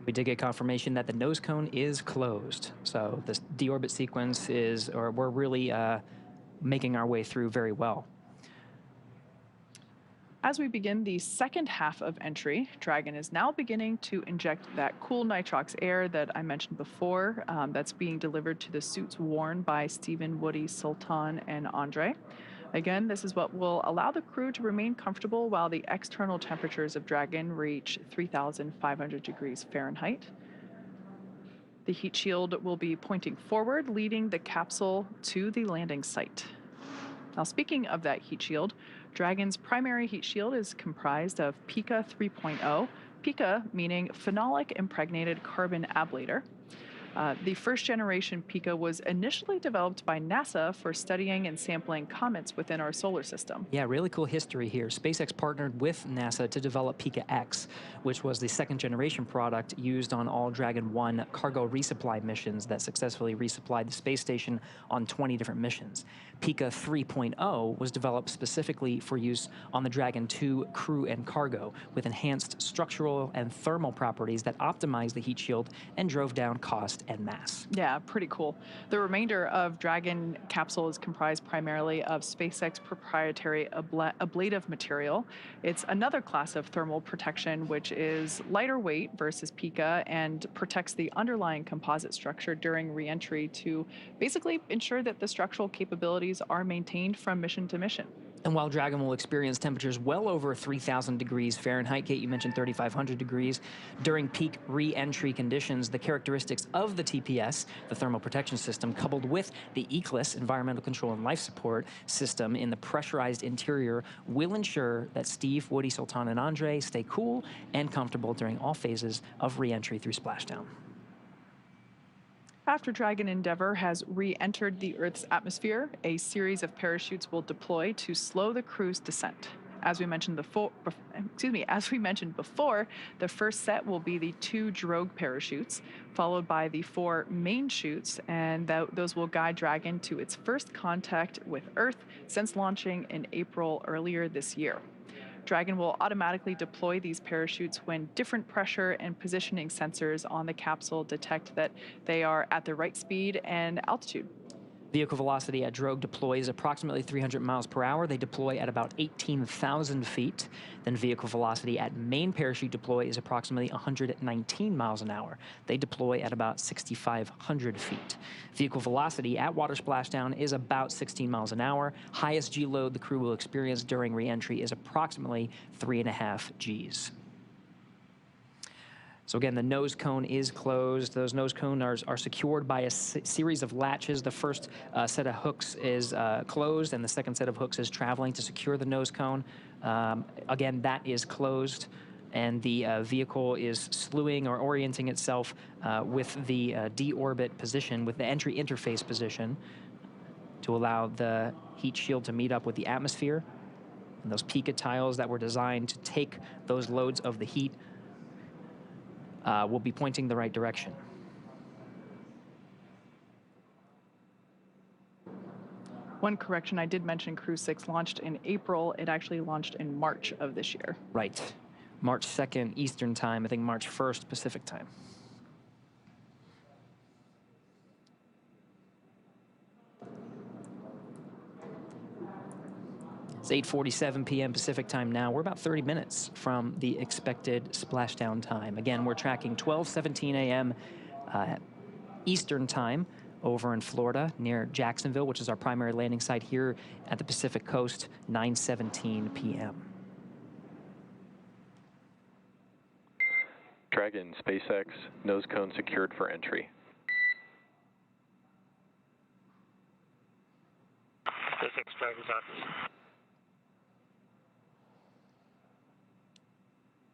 We did get confirmation that the nose cone is closed. So this deorbit sequence we're really making our way through very well. As we begin the second half of entry, Dragon is now beginning to inject that cool nitrox air that I mentioned before, that's being delivered to the suits worn by Stephen, Woody, Sultan, and Andre. Again, this is what will allow the crew to remain comfortable while the external temperatures of Dragon reach 3,500 degrees Fahrenheit. The heat shield will be pointing forward, leading the capsule to the landing site. Now, speaking of that heat shield, Dragon's primary heat shield is comprised of Pica 3.0, Pica meaning phenolic impregnated carbon ablator. The first generation Pica was initially developed by NASA for studying and sampling comets within our solar system. Yeah, really cool history here. SpaceX partnered with NASA to develop Pica X, which was the second generation product used on all Dragon 1 cargo resupply missions that successfully resupplied the space station on 20 different missions. Pica 3.0 was developed specifically for use on the Dragon 2 crew and cargo, with enhanced structural and thermal properties that optimized the heat shield and drove down cost and mass. Yeah, pretty cool. The remainder of Dragon capsule is comprised primarily of SpaceX proprietary ablative material. It's another class of thermal protection, which is lighter weight versus Pica and protects the underlying composite structure during reentry to basically ensure that the structural capabilities are maintained from mission to mission. And while Dragon will experience temperatures well over 3,000 degrees Fahrenheit, Kate, you mentioned 3,500 degrees, during peak re-entry conditions, the characteristics of the TPS, the thermal protection system, coupled with the ECLIS, environmental control and life support system in the pressurized interior, will ensure that Steve, Woody, Sultan, and Andre stay cool and comfortable during all phases of re-entry through splashdown. After Dragon Endeavour has re-entered the Earth's atmosphere, a series of parachutes will deploy to slow the crew's descent. As we mentioned before, the first set will be the 2 drogue parachutes, followed by the 4 main chutes, and those will guide Dragon to its first contact with Earth since launching in April earlier this year. Dragon will automatically deploy these parachutes when different pressure and positioning sensors on the capsule detect that they are at the right speed and altitude. Vehicle velocity at drogue deploys approximately 300 miles per hour. They deploy at about 18,000 feet. Then vehicle velocity at main parachute deploy is approximately 119 miles an hour. They deploy at about 6,500 feet. Vehicle velocity at water splashdown is about 16 miles an hour. Highest G load the crew will experience during re-entry is approximately 3.5 Gs. So again, the nose cone is closed. Those nose cones are secured by a series of latches. The first set of hooks is closed, and the second set of hooks is traveling to secure the nose cone. Again, that is closed, and the vehicle is slewing or orienting itself with the deorbit position, with the entry interface position, to allow the heat shield to meet up with the atmosphere. And those Pica tiles that were designed to take those loads of the heat will be pointing the right direction. One correction, I did mention Crew 6 launched in April. It actually launched in March of this year. Right. March 2nd Eastern Time, I think March 1st Pacific Time. It's 8:47 p.m. Pacific Time now. We're about 30 minutes from the expected splashdown time. Again, we're tracking 12:17 a.m. Eastern Time over in Florida near Jacksonville, which is our primary landing site here at the Pacific Coast, 9:17 p.m. Dragon, SpaceX, nose cone secured for entry. SpaceX Dragon's office.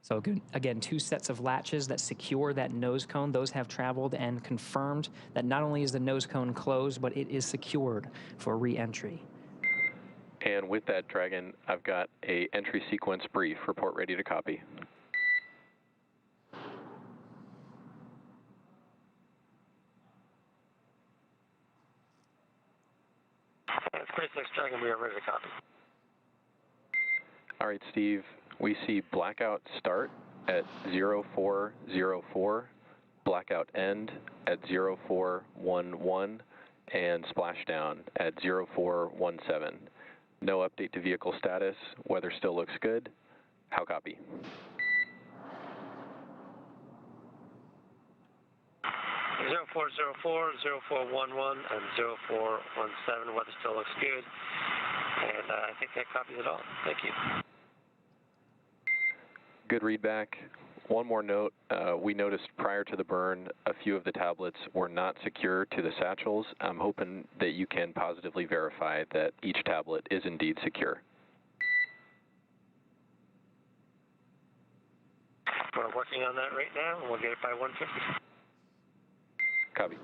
So again, 2 sets of latches that secure that nose cone. Those have traveled and confirmed that not only is the nose cone closed, but it is secured for re-entry. And with that, Dragon, I've got a entry sequence brief. Report ready to copy. SpaceX Dragon, we are ready to copy. All right, Steve, we see blackout start at 0404, blackout end at 0411, and splashdown at 0417. No update to vehicle status. Weather still looks good. How copy? Zero 0404, 0411, and 0417. Weather still looks good. And I think that copies it all. Thank you. Good readback. One more note, we noticed prior to the burn, a few of the tablets were not secure to the satchels. I'm hoping that you can positively verify that each tablet is indeed secure. We're working on that right now, and we'll get it by 1:50. Copy.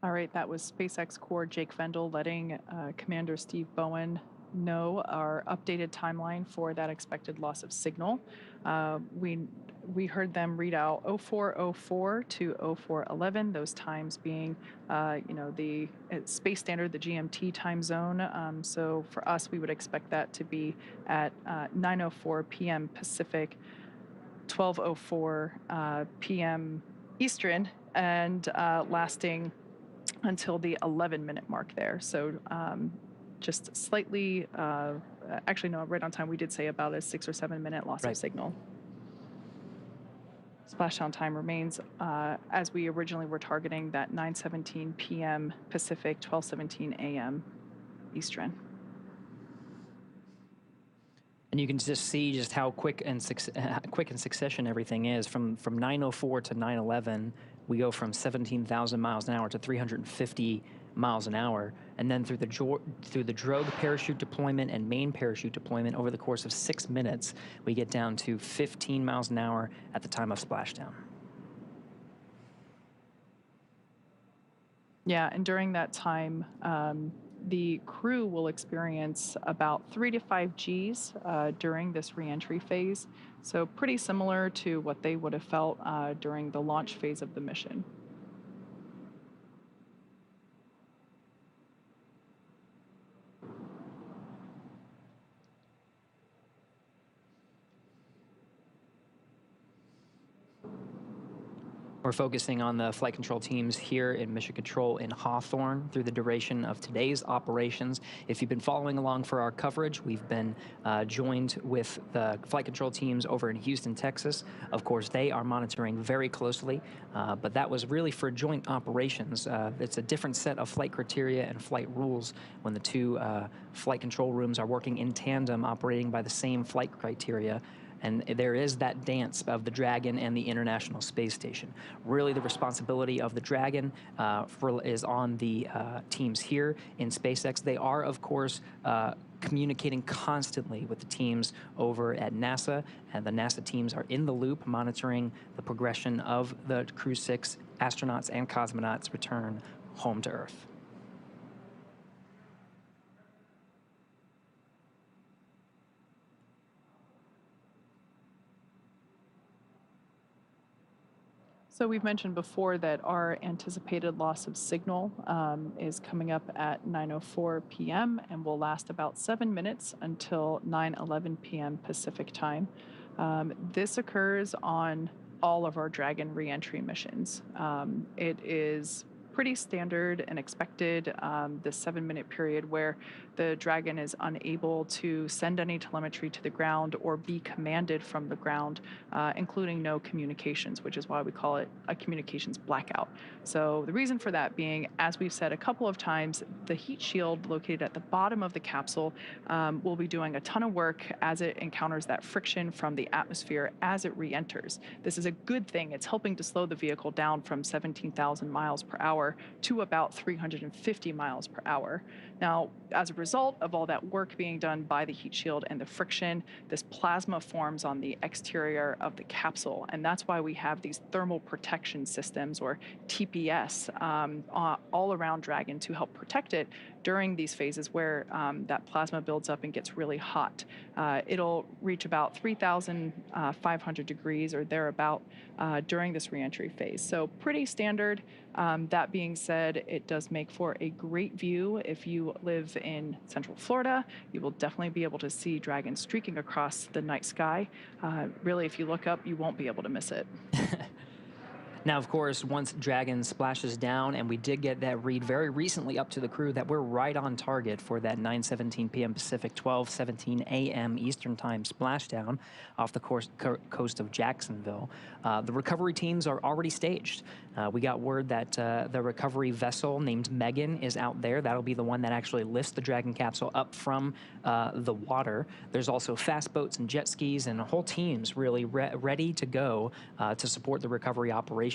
All right, that was SpaceX Core Jake Vendel letting Commander Steve Bowen know our updated timeline for that expected loss of signal. We heard them read out 0404 to 0411, those times being, the space standard, the GMT time zone. So for us, we would expect that to be at 9:04 p.m. Pacific, 12:04 p.m. Eastern, and lasting until the 11-minute mark there. So just slightly, actually no, right on time, we did say about a 6 or 7 minute loss of signal. Splashdown time remains as we originally were targeting, that 9:17 p.m. Pacific, 12:17 a.m. Eastern. And you can just see just how quick in succession everything is. From 9:04 to 9:11, we go from 17,000 miles an hour to 350 miles an hour, and then through the drogue parachute deployment and main parachute deployment over the course of 6 minutes, we get down to 15 miles an hour at the time of splashdown. Yeah, and during that time, the crew will experience about 3 to 5 Gs during this reentry phase. So pretty similar to what they would have felt during the launch phase of the mission. We're focusing on the flight control teams here in Mission Control in Hawthorne through the duration of today's operations. If you've been following along for our coverage, we've been joined with the flight control teams over in Houston, Texas. Of course, they are monitoring very closely, but that was really for joint operations. It's a different set of flight criteria and flight rules when the two flight control rooms are working in tandem, operating by the same flight criteria. And there is that dance of the Dragon and the International Space Station. Really, the responsibility of the Dragon is on the teams here in SpaceX. They are, of course, communicating constantly with the teams over at NASA, and the NASA teams are in the loop monitoring the progression of the Crew 6 astronauts and cosmonauts' return home to Earth. So we've mentioned before that our anticipated loss of signal is coming up at 9:04 p.m. and will last about 7 minutes until 9:11 p.m. Pacific time. This occurs on all of our Dragon reentry missions. It is pretty standard and expected, the 7-minute period where the Dragon is unable to send any telemetry to the ground or be commanded from the ground, including no communications, which is why we call it a communications blackout. So the reason for that being, as we've said a couple of times, the heat shield located at the bottom of the capsule will be doing a ton of work as it encounters that friction from the atmosphere as it re-enters. This is a good thing. It's helping to slow the vehicle down from 17,000 miles per hour hour to about 350 miles per hour. Now, as a result of all that work being done by the heat shield and the friction, this plasma forms on the exterior of the capsule. And that's why we have these thermal protection systems, or TPS, all around Dragon to help protect it during these phases where that plasma builds up and gets really hot. It'll reach about 3,500 degrees or thereabout during this reentry phase. So pretty standard. That being said, it does make for a great view. If you live in Central Florida, you will definitely be able to see Dragon streaking across the night sky. Really, if you look up, you won't be able to miss it. Now, of course, once Dragon splashes down, and we did get that read very recently up to the crew that we're right on target for that 9:17 p.m. Pacific, 12:17 a.m. Eastern Time splashdown off the coast of Jacksonville. The recovery teams are already staged. We got word that the recovery vessel named Megan is out there. That'll be the one that actually lifts the Dragon capsule up from the water. There's also fast boats and jet skis and whole teams really ready to go to support the recovery operations.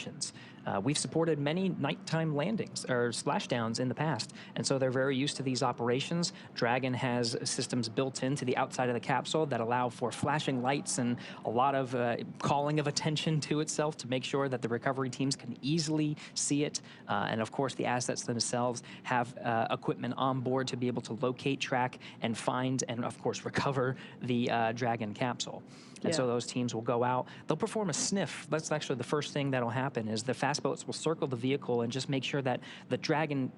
We've supported many nighttime landings or splashdowns in the past, and so they're very used to these operations. Dragon has systems built into the outside of the capsule that allow for flashing lights and a lot of calling of attention to itself to make sure that the recovery teams can easily see it. And of course, the assets themselves have equipment on board to be able to locate, track, and find, and of course, recover the Dragon capsule. And so those teams will go out. They'll perform a sniff. That's actually the first thing that'll happen, is the fast boats will circle the vehicle and just make sure that the Dragon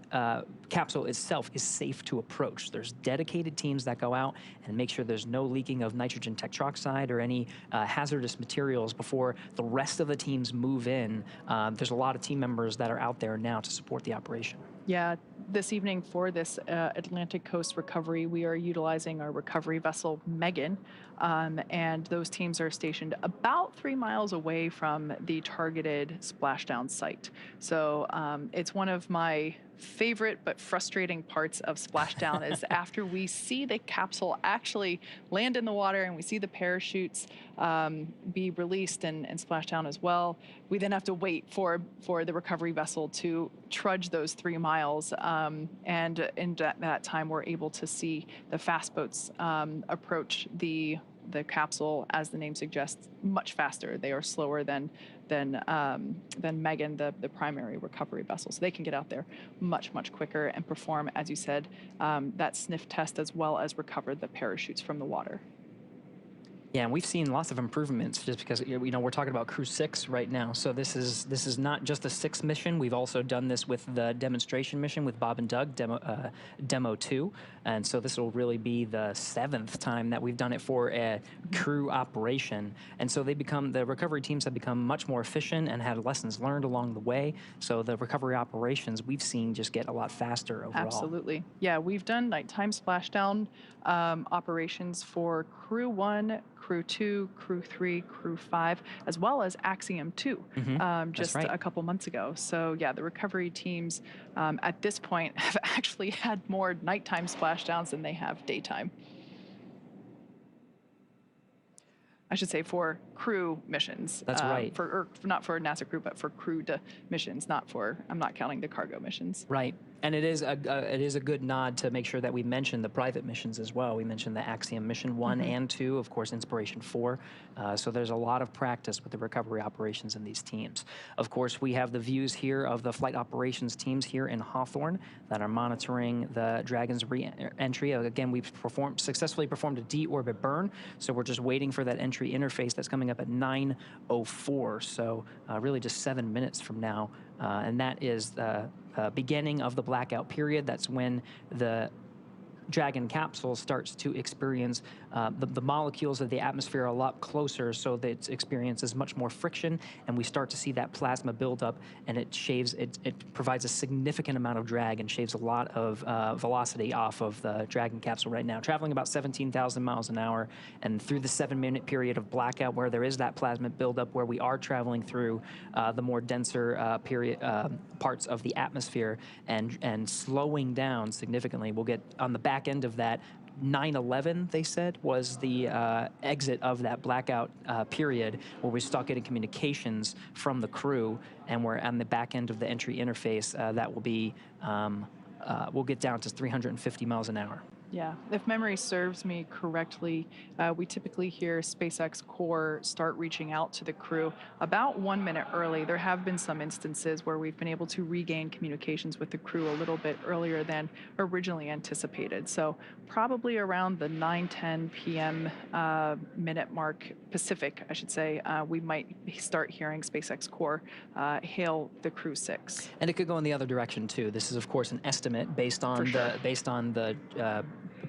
capsule itself is safe to approach. There's dedicated teams that go out and make sure there's no leaking of nitrogen tetroxide or any hazardous materials before the rest of the teams move in. There's a lot of team members that are out there now to support the operation. Yeah, this evening for this Atlantic Coast recovery, we are utilizing our recovery vessel, Megan, and those teams are stationed about 3 miles away from the targeted splashdown site. So it's one of my favorite but frustrating parts of splashdown is after we see the capsule actually land in the water and we see the parachutes be released and splash down as well, we then have to wait for the recovery vessel to trudge those 3 miles, and in that time we're able to see the fast boats approach the capsule, as the name suggests, much faster. They are slower than Megan, the primary recovery vessel. So they can get out there much quicker and perform, as you said, that sniff test as well as recover the parachutes from the water. Yeah, and we've seen lots of improvements just because, we're talking about Crew 6 right now. So this is not just the 6th mission. We've also done this with the demonstration mission with Bob and Doug, Demo 2. And so this will really be the 7th time that we've done it for a crew operation. And so the recovery teams have become much more efficient and had lessons learned along the way. So the recovery operations we've seen just get a lot faster overall. Absolutely. Yeah, we've done nighttime splashdown operations for Crew 1, Crew 2, Crew 3, Crew 5, as well as Axiom 2, just a couple months ago. So yeah, the recovery teams at this point have actually had more nighttime splashdowns than they have daytime. I should say for crew missions. That's right. Not for NASA crew, but for crewed missions, I'm not counting the cargo missions. Right. And it is a good nod to make sure that we mention the private missions as well. We mentioned the Axiom mission 1 and 2, of course, Inspiration 4. So there's a lot of practice with the recovery operations in these teams. Of course, we have the views here of the flight operations teams here in Hawthorne that are monitoring the Dragon's re-entry. Again, we've successfully performed a de-orbit burn, so we're just waiting for that entry interface that's coming up at 9:04. So really just 7 minutes from now. And that is the beginning of the blackout period. That's when the Dragon capsule starts to experience the molecules of the atmosphere a lot closer, so that it experiences much more friction, and we start to see that plasma build up, and it provides a significant amount of drag and shaves a lot of velocity off of the Dragon capsule right now, traveling about 17,000 miles an hour. And through the 7-minute period of blackout, where there is that plasma buildup, where we are traveling through the more denser parts of the atmosphere and slowing down significantly, we'll get on the back end of that 9/11, they said, was the exit of that blackout period where we stopped getting communications from the crew, and we're on the back end of the entry interface. That will be, we'll get down to 350 miles an hour. Yeah, if memory serves me correctly, we typically hear SpaceX Core start reaching out to the crew about 1 minute early. There have been some instances where we've been able to regain communications with the crew a little bit earlier than originally anticipated. So probably around the 9:10 p.m. Minute mark Pacific, I should say, we might start hearing SpaceX Core hail the Crew 6. And it could go in the other direction too. This is, of course, an estimate based on the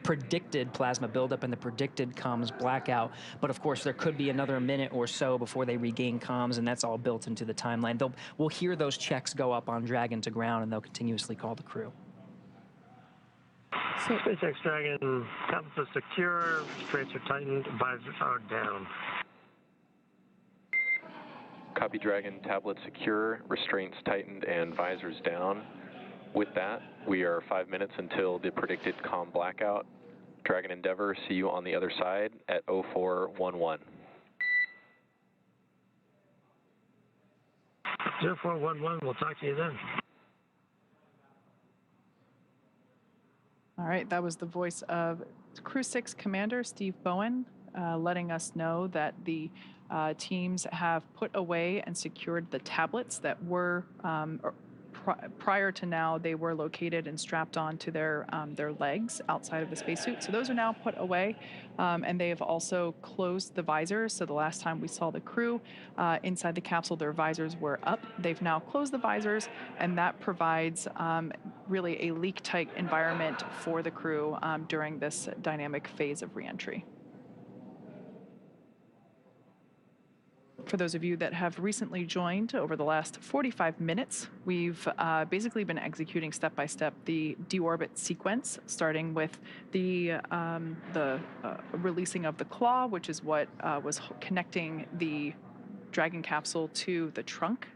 predicted plasma buildup and the predicted comms blackout. But of course, there could be another minute or so before they regain comms, and that's all built into the timeline. We'll hear those checks go up on Dragon to ground, and they'll continuously call the crew. So, SpaceX Dragon, tablets are secure, restraints are tightened, visors are down. Copy, Dragon, tablet secure, restraints tightened, and visors down. With that, we are 5 minutes until the predicted comm blackout. Dragon Endeavour, see you on the other side at 0411. 0411, we'll talk to you then. All right, that was the voice of Crew 6 Commander Steve Bowen, letting us know that the teams have put away and secured the tablets that were prior to now. They were located and strapped onto their legs outside of the spacesuit. So those are now put away, and they have also closed the visors. So the last time we saw the crew inside the capsule, their visors were up. They've now closed the visors, and that provides really a leak-tight environment for the crew during this dynamic phase of reentry. For those of you that have recently joined over the last 45 minutes, we've basically been executing step-by-step the deorbit sequence, starting with the releasing of the claw, which is what was connecting the Dragon capsule to the trunk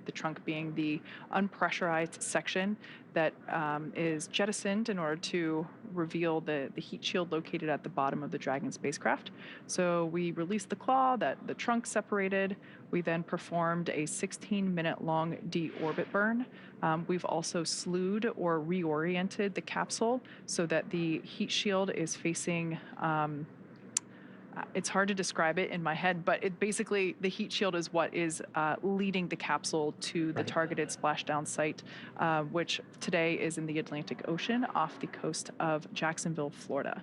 being the unpressurized section that is jettisoned in order to reveal the heat shield located at the bottom of the Dragon spacecraft. So we released the claw, the trunk separated. We then performed a 16-minute-long deorbit burn. We've also slewed or reoriented the capsule so that the heat shield is facing it's hard to describe it in my head, but it basically, the heat shield is what is leading the capsule to the targeted splashdown site, which today is in the Atlantic Ocean off the coast of Jacksonville, Florida.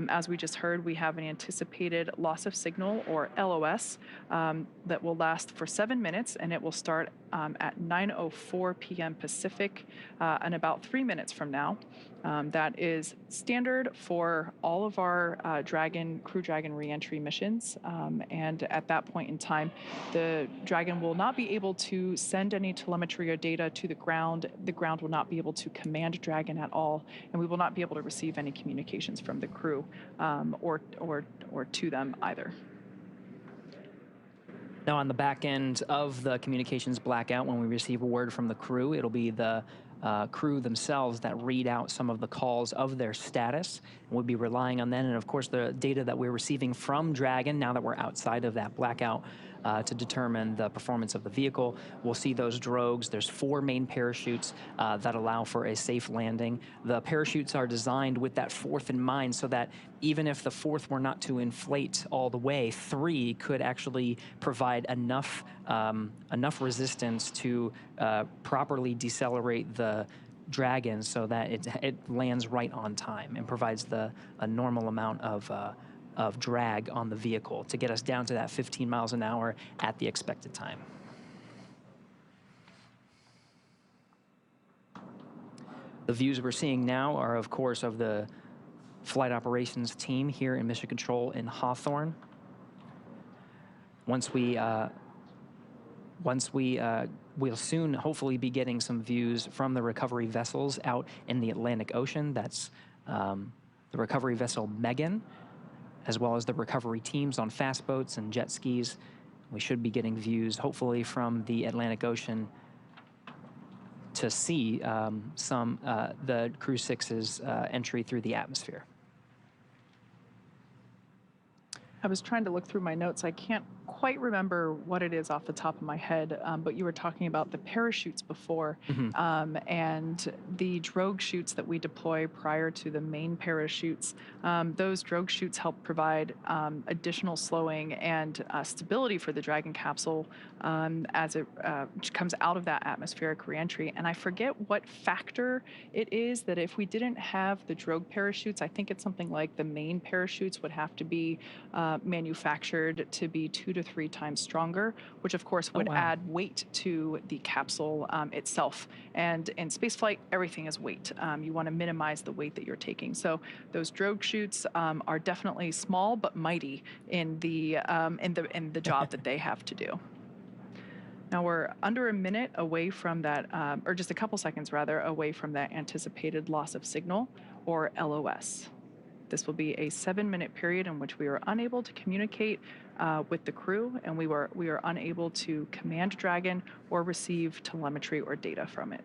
As we just heard, we have an anticipated loss of signal, or LOS, that will last for 7 minutes, and it will start at 9:04 p.m. Pacific in about 3 minutes from now. That is standard for all of our Crew Dragon reentry missions, and at that point in time, the Dragon will not be able to send any telemetry or data to the ground. The ground will not be able to command Dragon at all, and we will not be able to receive any communications from the crew or to them either. Now, on the back end of the communications blackout, when we receive a word from the crew, it'll be the crew themselves that read out some of the calls of their status, and we'll be relying on that. And of course, the data that we're receiving from Dragon, now that we're outside of that blackout, to determine the performance of the vehicle. We'll see those drogues. There's 4 main parachutes that allow for a safe landing. The parachutes are designed with that 4th in mind, so that even if the 4th were not to inflate all the way, 3 could actually provide enough resistance to properly decelerate the Dragon so that it lands right on time and provides a normal amount of drag on the vehicle to get us down to that 15 miles an hour at the expected time. The views we're seeing now are, of course, of the flight operations team here in Mission Control in Hawthorne. We'll soon hopefully be getting some views from the recovery vessels out in the Atlantic Ocean. That's the recovery vessel Megan, as well as the recovery teams on fast boats and jet skis. We should be getting views, hopefully, from the Atlantic Ocean to see the Crew 6's entry through the atmosphere. I was trying to look through my notes. I can't quite remember what it is off the top of my head, but you were talking about the parachutes before, Mhm. and the drogue chutes that we deploy prior to the main parachutes. Those drogue chutes help provide additional slowing and stability for the Dragon capsule as it comes out of that atmospheric reentry. And I forget what factor it is that if we didn't have the drogue parachutes, I think it's something like the main parachutes would have to be manufactured to be 2 to 3 times stronger, which of course Oh, would wow. add weight to the capsule itself. And in spaceflight, everything is weight. You want to minimize the weight that you're taking. So those drogue chutes are definitely small but mighty in the job that they have to do. Now we're under a minute away from that, or just a couple seconds rather, away from that anticipated loss of signal, or LOS. This will be a 7-minute period in which we are unable to communicate with the crew, and we are unable to command Dragon or receive telemetry or data from it.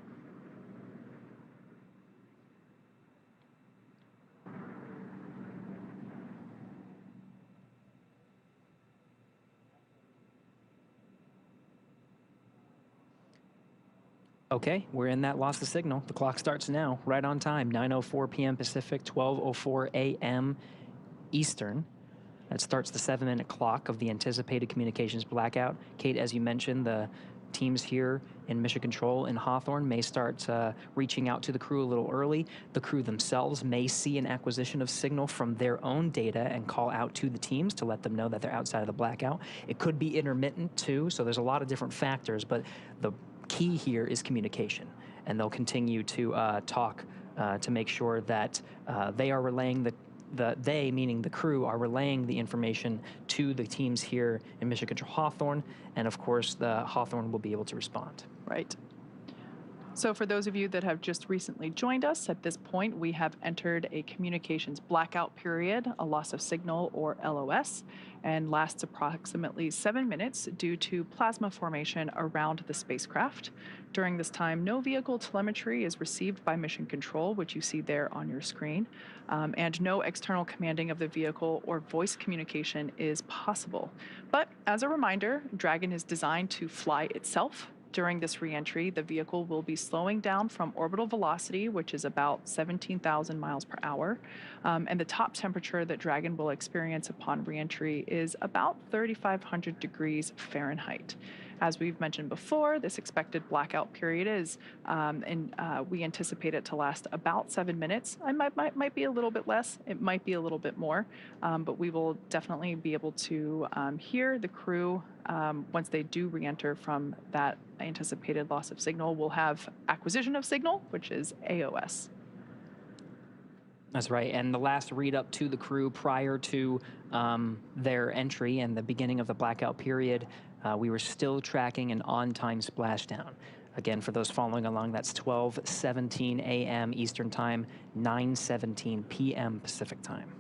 Okay, we're in that loss of signal. The clock starts now, right on time, 9:04 p.m. Pacific, 12:04 a.m. Eastern. That starts the 7-minute clock of the anticipated communications blackout. Kate, as you mentioned, the teams here in Mission Control in Hawthorne may start reaching out to the crew a little early. The crew themselves may see an acquisition of signal from their own data and call out to the teams to let them know that they're outside of the blackout. It could be intermittent too, so there's a lot of different factors, but the key here is communication, and they'll continue to talk to make sure that they are relaying they, meaning the crew, are relaying the information to the teams here in Mission Control Hawthorne, and of course the Hawthorne will be able to respond. Right. So for those of you that have just recently joined us, at this point we have entered a communications blackout period, a loss of signal or LOS, and lasts approximately 7 minutes due to plasma formation around the spacecraft. During this time, no vehicle telemetry is received by Mission Control, which you see there on your screen, and no external commanding of the vehicle or voice communication is possible. But as a reminder, Dragon is designed to fly itself. During this reentry, the vehicle will be slowing down from orbital velocity, which is about 17,000 miles per hour. And the top temperature that Dragon will experience upon reentry is about 3,500 degrees Fahrenheit. As we've mentioned before, this expected blackout period is, and we anticipate it to last about 7 minutes. It might be a little bit less, it might be a little bit more, but we will definitely be able to hear the crew once they do re-enter from that anticipated loss of signal. We'll have acquisition of signal, which is AOS. That's right, and the last read up to the crew prior to their entry and the beginning of the blackout period, we were still tracking an on-time splashdown. Again, for those following along, that's 12:17 a.m. Eastern Time, 9:17 p.m. Pacific Time.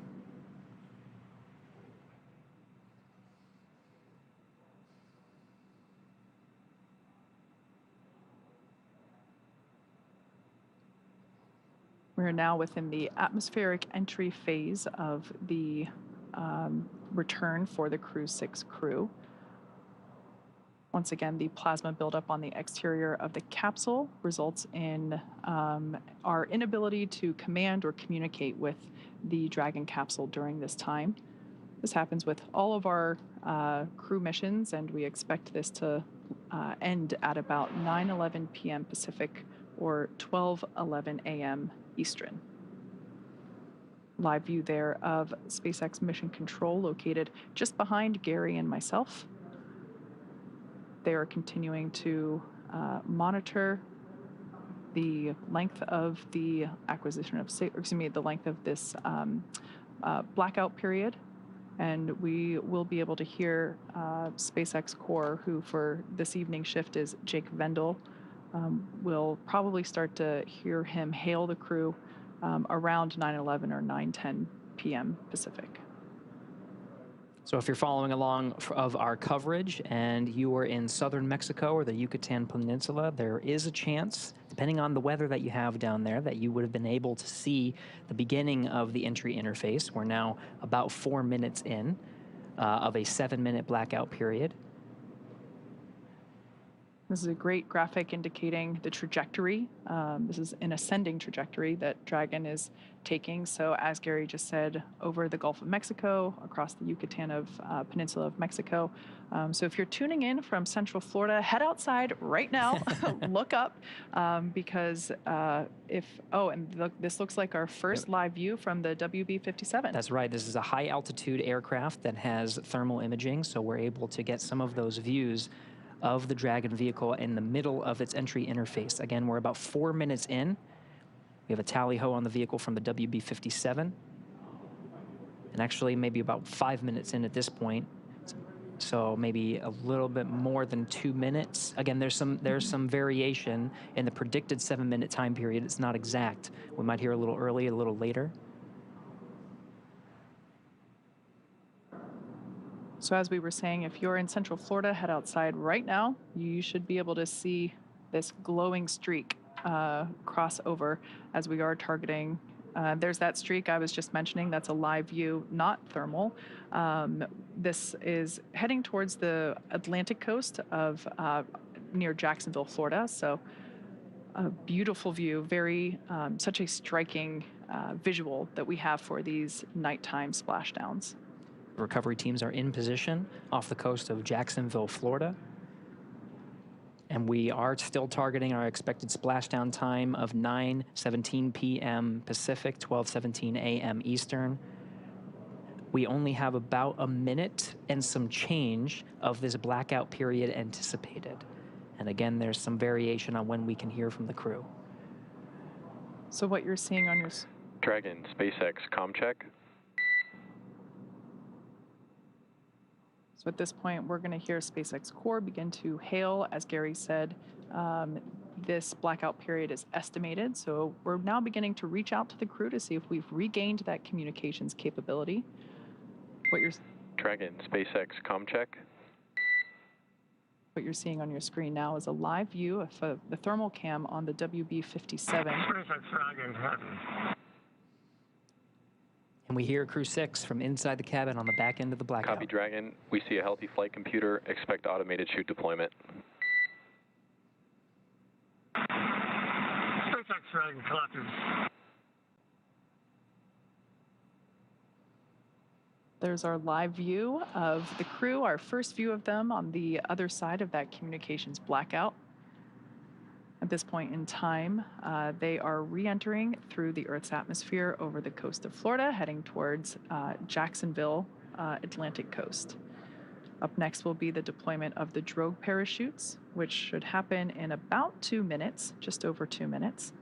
We're now within the atmospheric entry phase of the return for the Crew 6 crew. Once again, the plasma buildup on the exterior of the capsule results in our inability to command or communicate with the Dragon capsule during this time. This happens with all of our crew missions, and we expect this to end at about 9:11 p.m. Pacific or 12:11 a.m. Eastern. Live view there of SpaceX Mission Control located just behind Gary and myself. They are continuing to monitor the length of the acquisition of, the length of this blackout period. And we will be able to hear SpaceX Core, who for this evening shift is Jake Vendel. We'll probably start to hear him hail the crew around 9:11 or 9:10 p.m. Pacific. So if you're following along of our coverage and you are in southern Mexico or the Yucatan Peninsula, there is a chance, depending on the weather that you have down there, that you would have been able to see the beginning of the entry interface. We're now about 4 minutes in. of a 7-minute blackout period. This is a great graphic indicating the trajectory. This is an ascending trajectory that Dragon is taking. So as Gary just said, over the Gulf of Mexico, across the Yucatan Peninsula of Mexico. So if you're tuning in from Central Florida, head outside right now, look up, because this looks like our first live view from the WB-57. That's right. This is a high altitude aircraft that has thermal imaging, so we're able to get some of those views of the Dragon vehicle in the middle of its entry interface. Again, we're about 4 minutes in. We have a tally-ho on the vehicle from the WB-57. And actually maybe about 5 minutes in at this point. So maybe a little bit more than 2 minutes. Again, there's some variation in the predicted 7-minute time period. It's not exact. We might hear a little early, a little later. So as we were saying, if you're in Central Florida, head outside right now. You should be able to see this glowing streak cross over as we are targeting. There's that streak I was just mentioning. That's a live view, not thermal. This is heading towards the Atlantic coast of near Jacksonville, Florida. So a beautiful view, very such a striking visual that we have for these nighttime splashdowns. Recovery teams are in position off the coast of Jacksonville, Florida. And we are still targeting our expected splashdown time of 9:17 p.m. Pacific, 12:17 a.m. Eastern. We only have about a minute and some change of this blackout period anticipated. And again, there's some variation on when we can hear from the crew. So what you're seeing on your... Dragon, SpaceX, ComCheck. So at this point, we're going to hear SpaceX Core begin to hail. As Gary said, this blackout period is estimated. So we're now beginning to reach out to the crew to see if we've regained that communications capability. Dragon, SpaceX, ComCheck. What you're seeing on your screen now is a live view of the thermal cam on the WB-57. SpaceX Dragon, happy. And we hear Crew 6 from inside the cabin on the back end of the blackout. Copy, Dragon. We see a healthy flight computer. Expect automated chute deployment. SpaceX Dragon, copy. There's our live view of the crew, our first view of them on the other side of that communications blackout. At this point in time, they are re-entering through the Earth's atmosphere over the coast of Florida, heading towards Jacksonville, Atlantic coast. Up next will be the deployment of the drogue parachutes, which should happen in about 2 minutes, just over 2 minutes.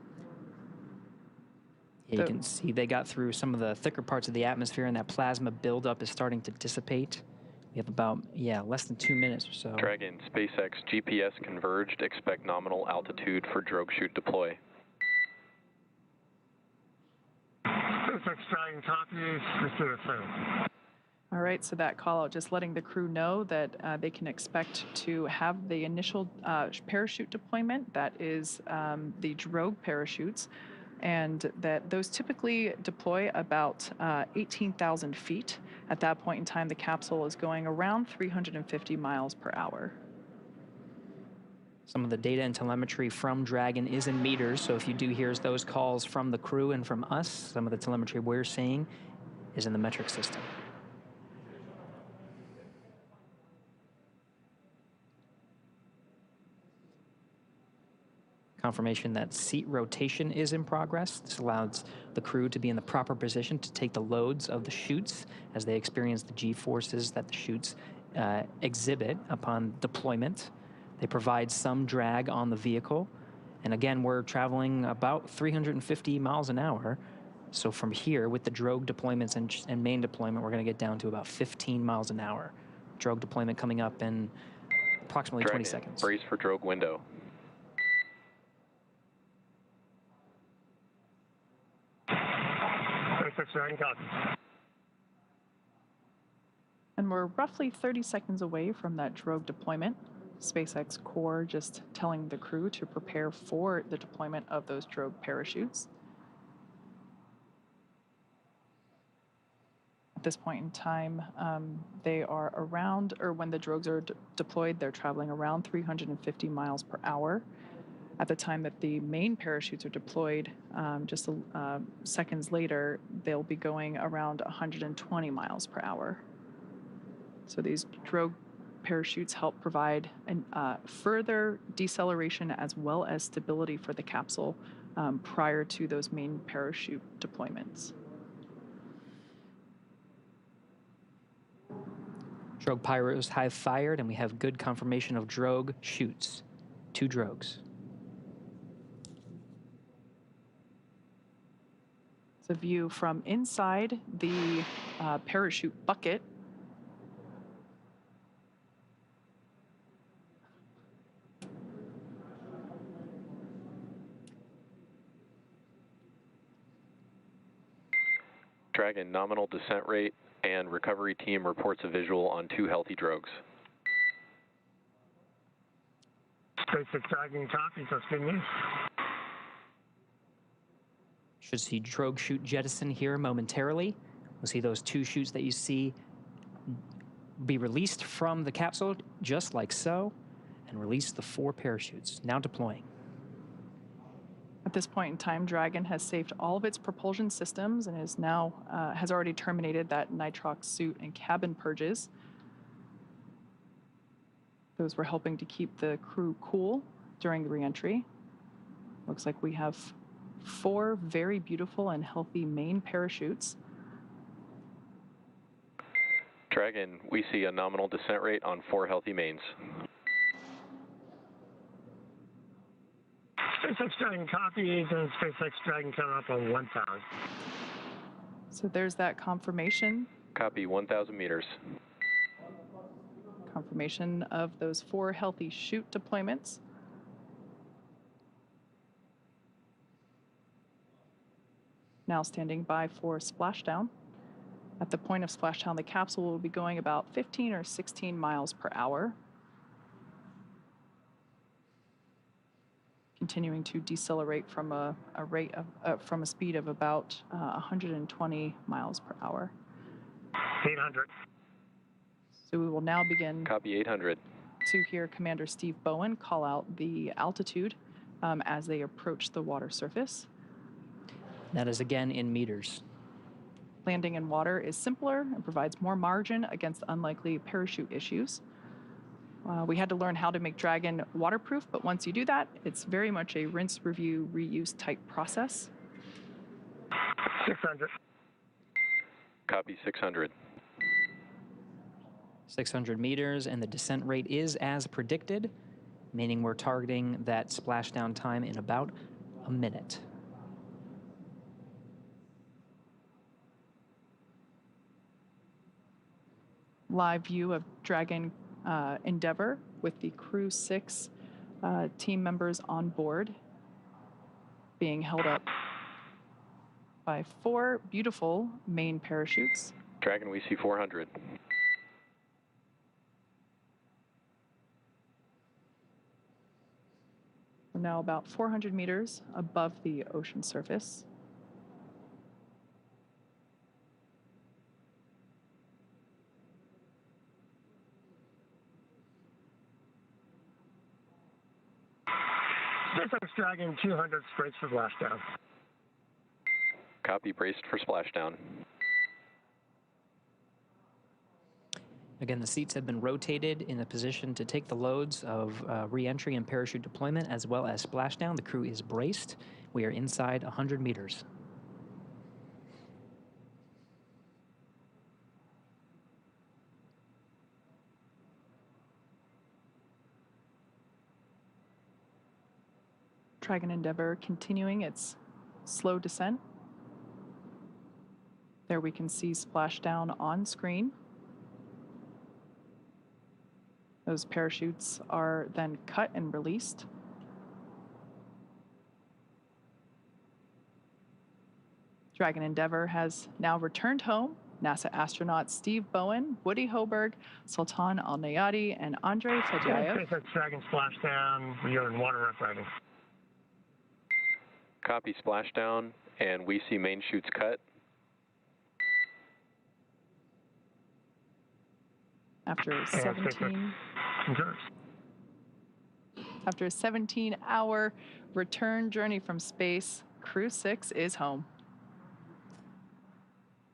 Yeah, you can see they got through some of the thicker parts of the atmosphere, and that plasma buildup is starting to dissipate. We have about, less than 2 minutes or so. Dragon, SpaceX, GPS converged. Expect nominal altitude for drogue chute deploy. SpaceX Dragon, copy. Receive it. All right, so that call out just letting the crew know that they can expect to have the initial parachute deployment. That is the drogue parachutes, and that those typically deploy about 18,000 feet. At that point in time, the capsule is going around 350 miles per hour. Some of the data and telemetry from Dragon is in meters, so if you do hear those calls from the crew and from us, some of the telemetry we're seeing is in the metric system. Confirmation that seat rotation is in progress. This allows the crew to be in the proper position to take the loads of the chutes as they experience the G-forces that the chutes exhibit upon deployment. They provide some drag on the vehicle. And again, we're traveling about 350 miles an hour. So from here, with the drogue deployments and main deployment, we're going to get down to about 15 miles an hour. Drogue deployment coming up in approximately Dragon, 20 seconds. Brace for drogue window. And we're roughly 30 seconds away from that drogue deployment. SpaceX Core just telling the crew to prepare for the deployment of those drogue parachutes. At this point in time, they are around, or when the drogues are deployed, they're traveling around 350 miles per hour. At the time that the main parachutes are deployed, just seconds later, they'll be going around 120 miles per hour. So these drogue parachutes help provide further deceleration as well as stability for the capsule prior to those main parachute deployments. Drogue pyros have fired, and we have good confirmation of drogue chutes. 2 drogues. It's a view from inside the parachute bucket. Dragon, nominal descent rate and recovery team reports a visual on 2 healthy drogues. SpaceX Dragon copy, that's good news. Should see drogue chute jettison here momentarily. We'll see those 2 chutes that you see be released from the capsule, just like so, and release the 4 parachutes, now deploying. At this point in time, Dragon has saved all of its propulsion systems and is now has already terminated that nitrox suit and cabin purges. Those were helping to keep the crew cool during the reentry. Looks like we have 4 very beautiful and healthy main parachutes. Dragon, we see a nominal descent rate on 4 healthy mains. SpaceX Dragon copies, and SpaceX Dragon coming up on 1,000. So there's that confirmation. Copy, 1,000 meters. Confirmation of those 4 healthy chute deployments. Now standing by for splashdown. At the point of splashdown, the capsule will be going about 15 or 16 miles per hour. Continuing to decelerate from a rate of from a speed of about 120 miles per hour. 800. So we will now begin. Copy, 800. To hear Commander Steve Bowen call out the altitude as they approach the water surface. That is again in meters. Landing in water is simpler and provides more margin against unlikely parachute issues. We had to learn how to make Dragon waterproof, but once you do that, it's very much a rinse, review, reuse type process. 600. Copy, 600. 600 meters, and the descent rate is as predicted, meaning we're targeting that splashdown time in about a minute. Live view of Dragon Endeavour with the Crew 6 team members on board, being held up by 4 beautiful main parachutes. Dragon, we see 400. We're now about 400 meters above the ocean surface. SpaceX Dragon 200 braced for splashdown. Copy, braced for splashdown. Again, the seats have been rotated in a position to take the loads of re-entry and parachute deployment as well as splashdown. The crew is braced. We are inside 100 meters. Dragon Endeavour continuing its slow descent. There we can see splashdown on screen. Those parachutes are then cut and released. Dragon Endeavour has now returned home. NASA astronauts Steve Bowen, Woody Hoberg, Sultan Al Neyadi, and Andrei Fedyaev. SpaceX Dragon splashdown. We are in water rough riding. Copy, splashdown, and we see main chutes cut. After And SpaceX concurs. after a 17-hour return journey from space, Crew 6 is home.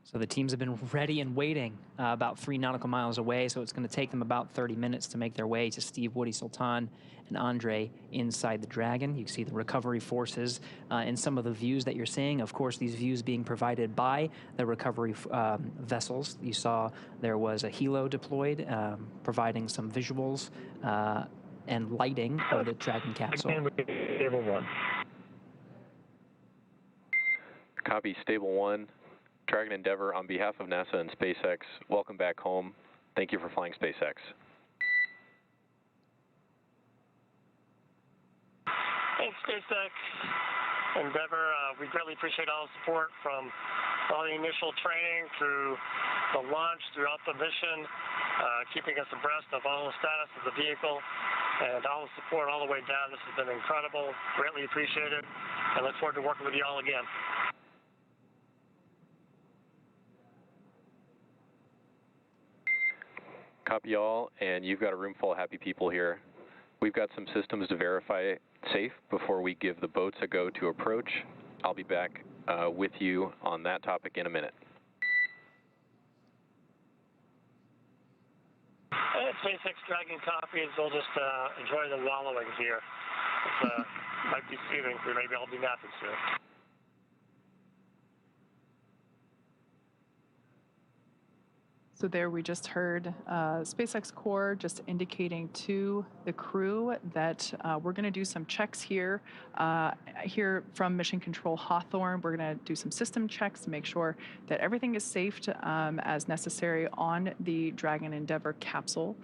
So the teams have been ready and waiting about 3 nautical miles away, so it's going to take them about 30 minutes to make their way to Steve, Woody, Sultan, and Andre inside the Dragon. You can see the recovery forces in some of the views that you're seeing. Of course, these views being provided by the recovery vessels. You saw there was a helo deployed, providing some visuals and lighting of the Dragon capsule. Stable 1. Copy, Stable 1. Dragon Endeavour, on behalf of NASA and SpaceX, welcome back home. Thank you for flying SpaceX. Thanks, SpaceX. Endeavour, we greatly appreciate all the support from all the initial training through the launch, throughout the mission, keeping us abreast of all the status of the vehicle, and all the support all the way down. This has been incredible. Greatly appreciate it, and look forward to working with you all again. Copy all, and you've got a room full of happy people here. We've got some systems to verify safe before we give the boats a go to approach. I'll be back with you on that topic in a minute. SpaceX Dragon copies. We'll just enjoy the wallowing here. It might be soothing, so maybe I'll be napping soon. So there we just heard SpaceX Core just indicating to the crew that we're going to do some checks here. Here from Mission Control Hawthorne, we're going to do some system checks to make sure that everything is safe as necessary on the Dragon Endeavour capsule.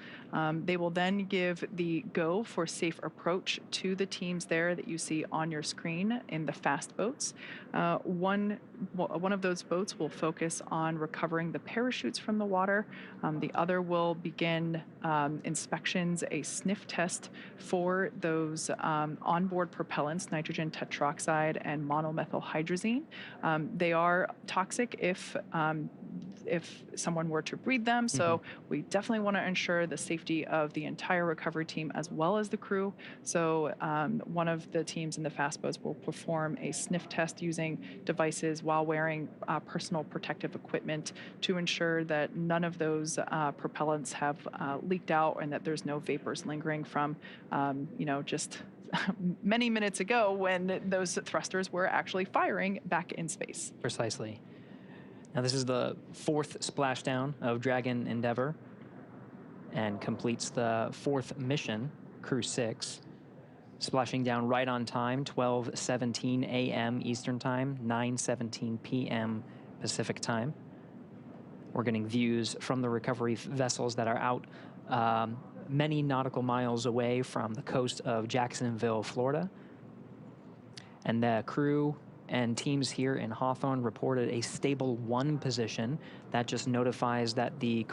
They will then give the go for safe approach to the teams there that you see on your screen in the fast boats. One of those boats will focus on recovering the parachutes from the water. The other will begin inspections, a sniff test for those onboard propellants, nitrogen tetroxide and monomethylhydrazine. They are toxic if someone were to breathe them, so we definitely want to ensure the safety of the entire recovery team as well as the crew. So one of the teams in the fast boats will perform a sniff test using devices while wearing personal protective equipment to ensure that none of those propellants have leaked out and that there's no vapors lingering from, just many minutes ago when those thrusters were actually firing back in space. Precisely. Now this is the 4th splashdown of Dragon Endeavour and completes the 4th mission, Crew 6, splashing down right on time, 12:17 a.m. Eastern Time, 9:17 p.m. Pacific Time. We're getting views from the recovery vessels that are out many nautical miles away from the coast of Jacksonville, Florida. And the crew and teams here in Hawthorne reported a stable 1 position. That just notifies that the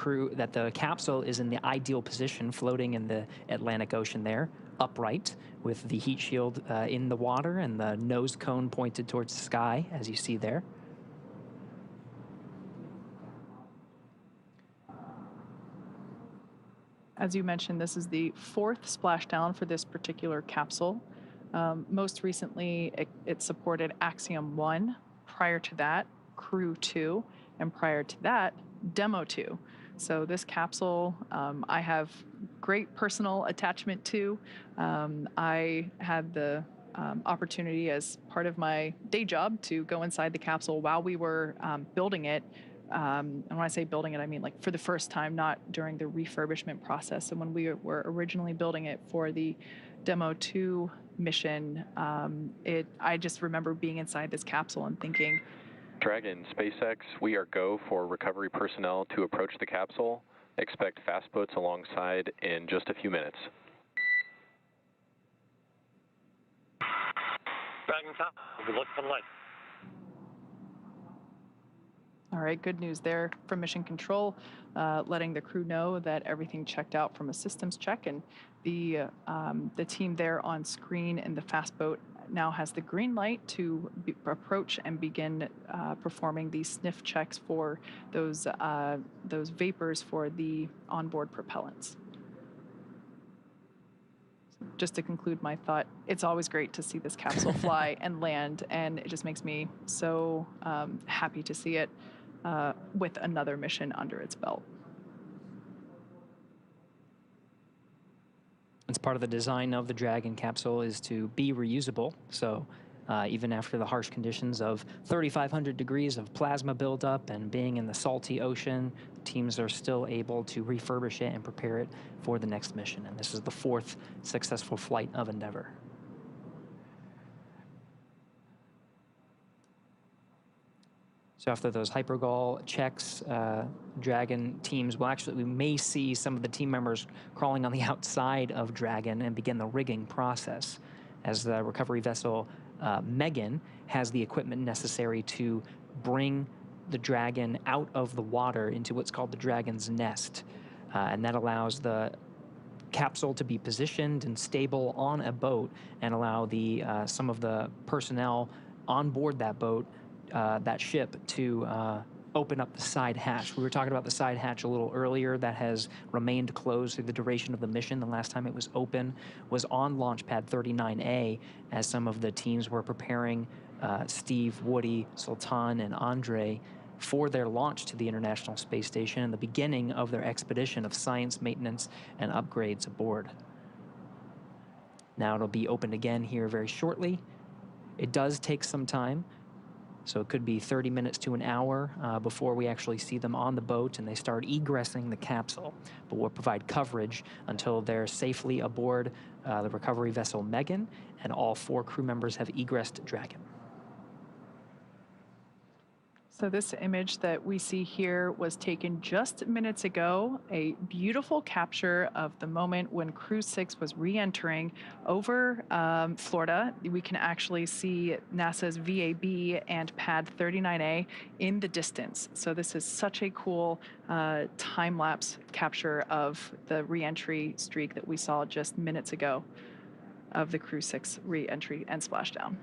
capsule is in the ideal position, floating in the Atlantic Ocean there, upright, with the heat shield in the water and the nose cone pointed towards the sky, as you see there. As you mentioned, this is the 4th splashdown for this particular capsule. Most recently, it supported Axiom 1. Prior to that, Crew 2. And prior to that, Demo 2. So this capsule, I have great personal attachment to. I had the opportunity as part of my day job to go inside the capsule while we were building it. And when I say building it, I mean like for the first time, not during the refurbishment process. And when we were originally building it for the Demo 2 mission, I just remember being inside this capsule and thinking, Dragon, SpaceX, we are go for recovery personnel to approach the capsule. Expect fast boats alongside in just a few minutes. Dragon top, we look for the light. all right, good news there from Mission Control, letting the crew know that everything checked out from a systems check, and the team there on screen in the fast boat now has the green light to approach and begin performing the sniff checks for those vapors for the onboard propellants. Just to conclude my thought, it's always great to see this capsule fly and land, and it just makes me so happy to see it with another mission under its belt. It's part of the design of the Dragon capsule is to be reusable. So even after the harsh conditions of 3,500 degrees of plasma buildup and being in the salty ocean, teams are still able to refurbish it and prepare it for the next mission. And this is the 4th successful flight of Endeavour. So after those hypergol checks, Dragon teams will actually, we may see some of the team members crawling on the outside of Dragon and begin the rigging process as the recovery vessel Megan has the equipment necessary to bring the Dragon out of the water into what's called the Dragon's nest. And that allows the capsule to be positioned and stable on a boat and allow the some of the personnel on board that boat, that ship, to open up the side hatch. We were talking about the side hatch a little earlier. That has remained closed through the duration of the mission. The last time it was open was on Launch Pad 39A as some of the teams were preparing Steve, Woody, Sultan, and Andre for their launch to the International Space Station and the beginning of their expedition of science, maintenance, and upgrades aboard. Now it'll be opened again here very shortly. It does take some time. So it could be 30 minutes to an hour before we actually see them on the boat and they start egressing the capsule. But we'll provide coverage until they're safely aboard the recovery vessel Megan, and all 4 crew members have egressed Dragon. So this image that we see here was taken just minutes ago, a beautiful capture of the moment when Crew 6 was re-entering over Florida. We can actually see NASA's VAB and Pad 39A in the distance. So this is such a cool time-lapse capture of the re-entry streak that we saw just minutes ago of the Crew 6 re-entry and splashdown.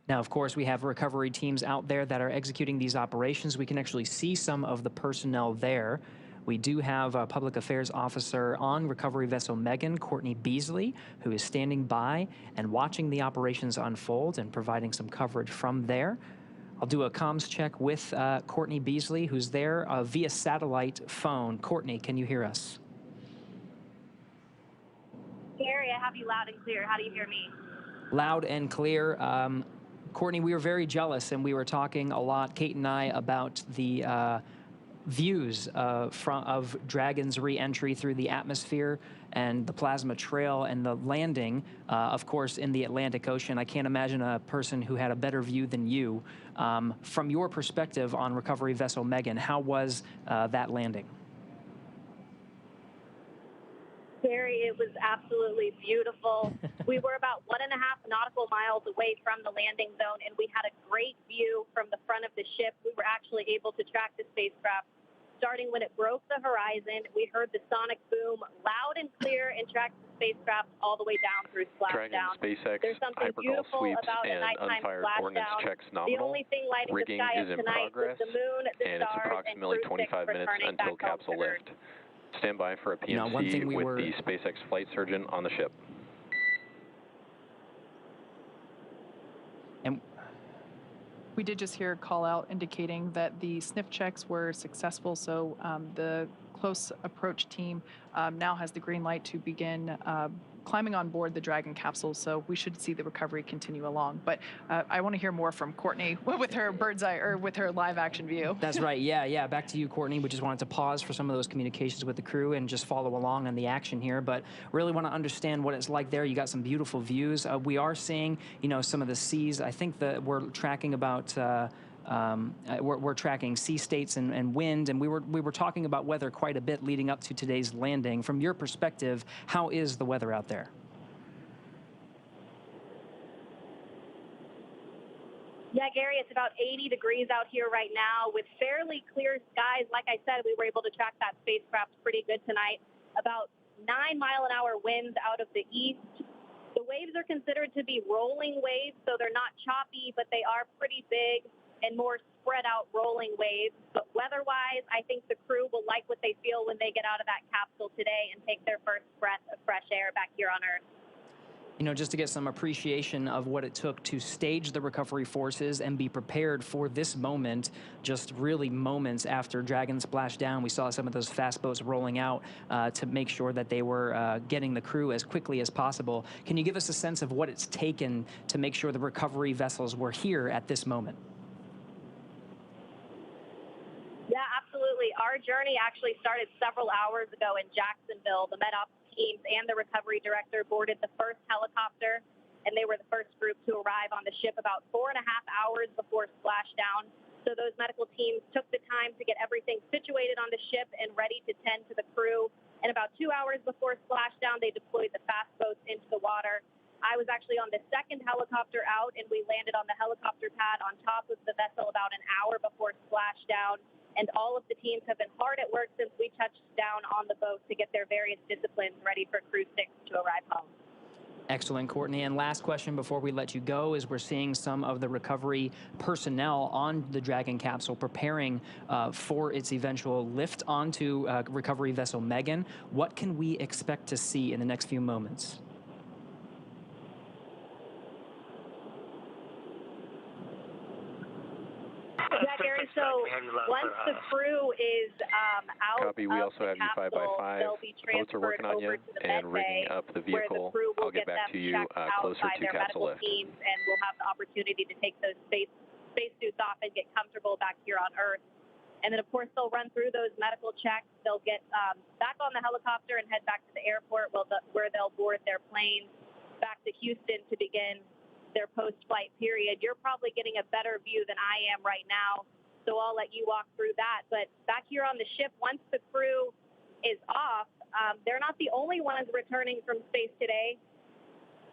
Now, of course, we have recovery teams out there that are executing these operations. We can actually see some of the personnel there. We do have a public affairs officer on recovery vessel Megan, Courtney Beasley, who is standing by and watching the operations unfold and providing some coverage from there. I'll do a comms check with Courtney Beasley, who's there via satellite phone. Courtney, can you hear us? Gary, I have you loud and clear. How do you hear me? Loud and clear. Courtney, we were very jealous, and we were talking a lot, Kate and I, about the views of Dragon's re-entry through the atmosphere and the plasma trail and the landing, of course, in the Atlantic Ocean. I can't imagine a person who had a better view than you. From your perspective on recovery vessel Megan, how was that landing? Gary, it was absolutely beautiful. We were about 1.5 nautical miles away from the landing zone, and we had a great view from the front of the ship. We were actually able to track the spacecraft starting when it broke the horizon. We heard the sonic boom loud and clear and tracked the spacecraft all the way down through splashdown. SpaceX, There's something hypergol beautiful sweeps about a and nighttime unfired ordnance splashdown. checks The nominal. only thing lighting Rigging the sky is up in tonight progress, was the moon, the and it's stars, approximately and Crew 6 25 minutes returning until back home capsule to Earth. lift. Stand by for a PMC Now, one thing with the SpaceX flight surgeon on the ship. And we did just hear a call out indicating that the sniff checks were successful, so the close approach team now has the green light to begin climbing on board the Dragon capsule, so we should see the recovery continue along. But I want to hear more from Courtney with her bird's eye, or with her live action view. that's right. Yeah. Back to you, Courtney. We just wanted to pause for some of those communications with the crew and just follow along on the action here. But really want to understand what it's like there. You got some beautiful views. We are seeing, some of the seas. I think that we're tracking about. We're tracking sea states and wind, and we were talking about weather quite a bit leading up to today's landing. From your perspective, how is the weather out there? Yeah, Gary, it's about 80 degrees out here right now with fairly clear skies. Like I said, we were able to track that spacecraft pretty good tonight. About 9-mile-an-hour winds out of the east. The waves are considered to be rolling waves, so they're not choppy, but they are pretty big and more spread out rolling waves. But weather-wise, I think the crew will like what they feel when they get out of that capsule today and take their first breath of fresh air back here on Earth. You know, just to get some appreciation of what it took to stage the recovery forces and be prepared for this moment, just really moments after Dragon splashed down, we saw some of those fast boats rolling out to make sure that they were getting the crew as quickly as possible. Can you give us a sense of what it's taken to make sure the recovery vessels were here at this moment? Yeah, absolutely. Our journey actually started several hours ago in Jacksonville. The med ops teams and the recovery director boarded the first helicopter, and they were the first group to arrive on the ship about 4.5 hours before splashdown. So those medical teams took the time to get everything situated on the ship and ready to tend to the crew. And about 2 hours before splashdown, they deployed the fast boats into the water. I was actually on the second helicopter out, and we landed on the helicopter pad on top of the vessel about an hour before splashdown. And all of the teams have been hard at work since we touched down on the boat to get their various disciplines ready for Crew 6 to arrive home. Excellent, Courtney. And last question before we let you go is we're seeing some of the recovery personnel on the Dragon capsule preparing for its eventual lift onto recovery vessel Megan. What can we expect to see in the next few moments? Yeah, Gary, so once the crew is out Copy. We of also have the you 5x5. capsule, they'll be Boats are transferred working on you over to the and med rigging bay, up the where the vehicle. crew will I'll get back to you checked out closer by to their capsule medical lift. teams, and we'll have the opportunity to take those spacesuits off and get comfortable back here on Earth. And then, of course, they'll run through those medical checks. They'll get back on the helicopter and head back to the airport where they'll board their plane back to Houston to begin their post-flight period. You're probably getting a better view than I am right now, so I'll let you walk through that. But back here on the ship, once the crew is off, they're not the only ones returning from space today.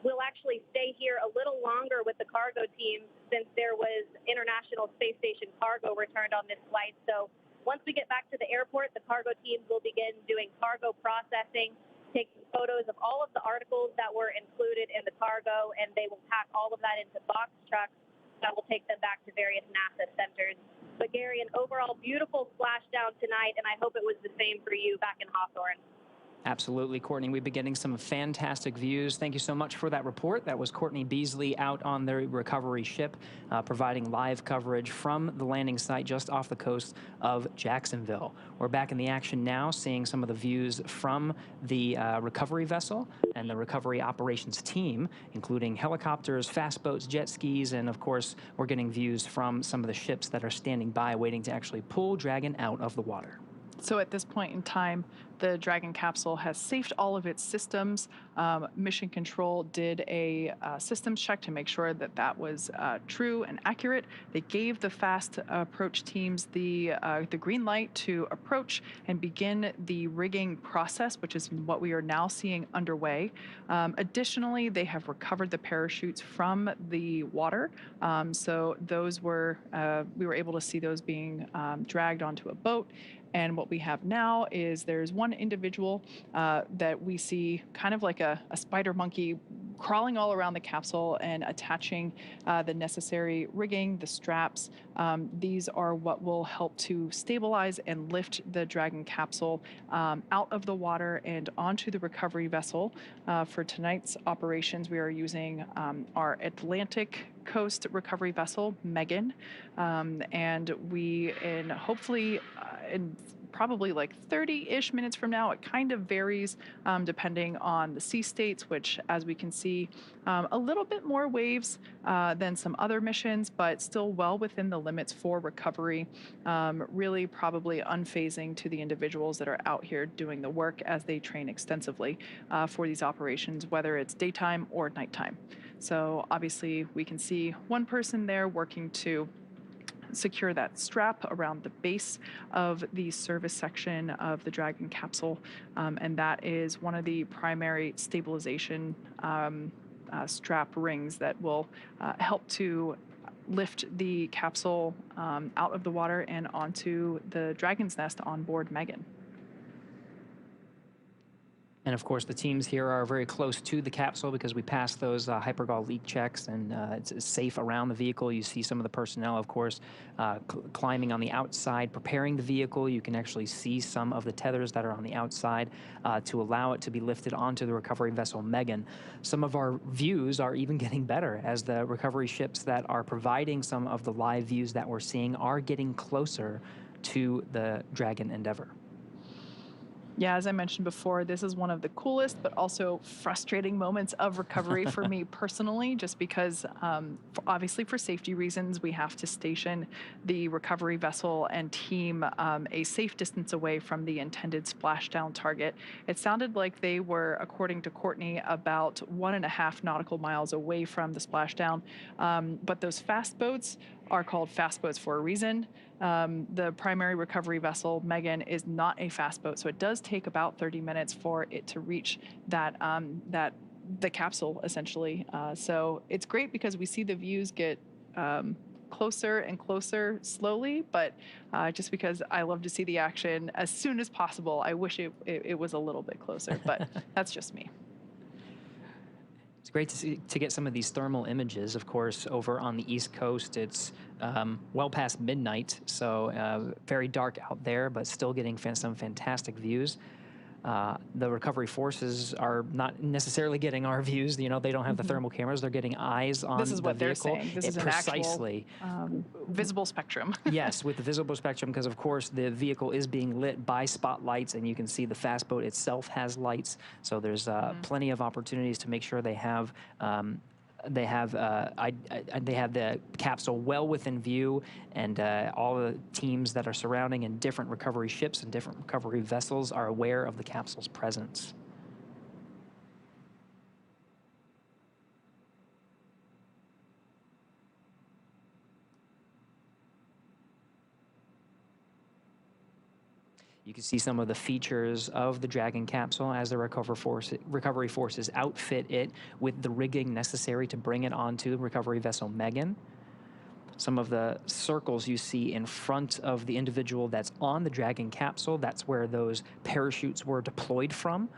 We'll actually stay here a little longer with the cargo team since there was International Space Station cargo returned on this flight. So once we get back to the airport, the cargo teams will begin doing cargo processing, taking photos of all of the articles that were included in the cargo, and they will pack all of that into box trucks that will take them back to various NASA centers. But Gary, an overall beautiful splashdown tonight, and I hope it was the same for you back in Hawthorne. Absolutely, Courtney. We've been getting some fantastic views. Thank you so much for that report. That was Courtney Beasley out on the recovery ship, providing live coverage from the landing site just off the coast of Jacksonville. We're back in the action now, seeing some of the views from the recovery vessel and the recovery operations team, including helicopters, fast boats, jet skis, and of course, we're getting views from some of the ships that are standing by, waiting to actually pull Dragon out of the water. So at this point in time, the Dragon capsule has safed all of its systems. Mission Control did a systems check to make sure that that was true and accurate. They gave the fast approach teams the green light to approach and begin the rigging process, which is what we are now seeing underway. Additionally, they have recovered the parachutes from the water. So those were, we were able to see those being dragged onto a boat. And what we have now is there's one individual that we see kind of like a spider monkey crawling all around the capsule and attaching the necessary rigging, the straps. These are what will help to stabilize and lift the Dragon capsule out of the water and onto the recovery vessel. For tonight's operations, we are using our Atlantic Coast recovery vessel, Megan, and we, in hopefully in probably like 30-ish minutes from now, it kind of varies depending on the sea states, which, as we can see, a little bit more waves than some other missions, but still well within the limits for recovery, really probably unfazing to the individuals that are out here doing the work as they train extensively for these operations, whether it's daytime or nighttime. So obviously we can see one person there working to secure that strap around the base of the service section of the Dragon capsule, and that is one of the primary stabilization strap rings that will help to lift the capsule out of the water and onto the Dragon's nest on board Megan. And of course, the teams here are very close to the capsule because we passed those hypergol leak checks, and it's safe around the vehicle. You see some of the personnel, of course, climbing on the outside, preparing the vehicle. You can actually see some of the tethers that are on the outside to allow it to be lifted onto the recovery vessel Megan. Some of our views are even getting better as the recovery ships that are providing some of the live views that we're seeing are getting closer to the Dragon Endeavour. Yeah, as I mentioned before, this is one of the coolest but also frustrating moments of recovery for me personally, just because obviously for safety reasons, we have to station the recovery vessel and team a safe distance away from the intended splashdown target. It sounded like they were, according to Courtney, about 1.5 nautical miles away from the splashdown. But those fast boats are called fast boats for a reason. The primary recovery vessel, Megan, is not a fast boat, so it does take about 30 minutes for it to reach the capsule, essentially. So it's great because we see the views get closer and closer slowly, but just because I love to see the action as soon as possible, I wish it was a little bit closer, but that's just me. It's great to get some of these thermal images. Of course, over on the East Coast, it's well past midnight, so very dark out there, but still getting some fantastic views. The recovery forces are not necessarily getting our views. You know, they don't have the thermal cameras. They're getting eyes on the vehicle. This is what they're saying. This is an precisely actual visible spectrum. Yes, with the visible spectrum, because of course the vehicle is being lit by spotlights, and you can see the fast boat itself has lights. So there's plenty of opportunities to make sure they have the capsule well within view, and all the teams that are surrounding and different recovery ships and different recovery vessels are aware of the capsule's presence. You can see some of the features of the Dragon capsule as the recovery forces outfit it with the rigging necessary to bring it onto the recovery vessel Megan. Some of the circles you see in front of the individual that's on the Dragon capsule, that's where those parachutes were deployed from.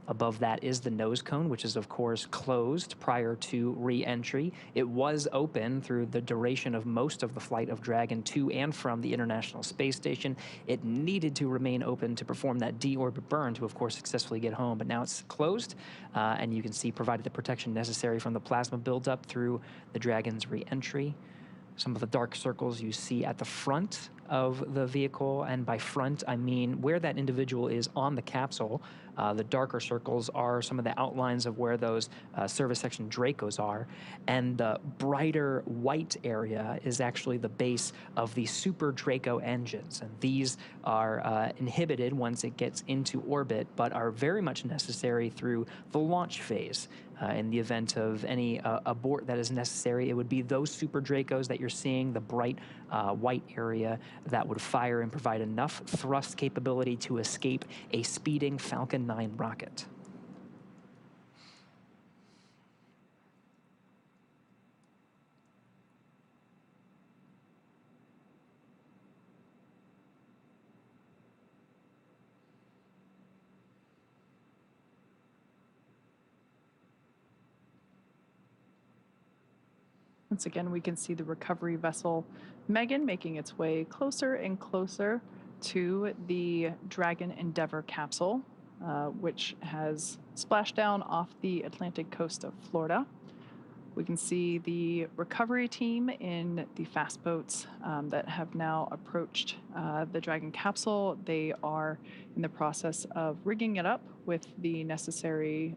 Above that is the nose cone, which is, of course, closed prior to re-entry. It was open through the duration of most of the flight of Dragon to and from the International Space Station. It needed to remain open to perform that deorbit burn to, of course, successfully get home. But now it's closed, and you can see provided the protection necessary from the plasma buildup through the Dragon's re-entry. Some of the dark circles you see at the front of the vehicle, and by front I mean where that individual is on the capsule. The darker circles are some of the outlines of where those service section Dracos are, and the brighter white area is actually the base of the Super Draco engines, and these are inhibited once it gets into orbit, but are very much necessary through the launch phase. In the event of any abort that is necessary, it would be those Super Dracos that you're seeing, the bright white area, that would fire and provide enough thrust capability to escape a speeding Falcon 9 rocket. Once again, we can see the recovery vessel Megan making its way closer and closer to the Dragon Endeavour capsule, which has splashed down off the Atlantic coast of Florida. We can see the recovery team in the fast boats that have now approached the Dragon capsule. They are in the process of rigging it up with the necessary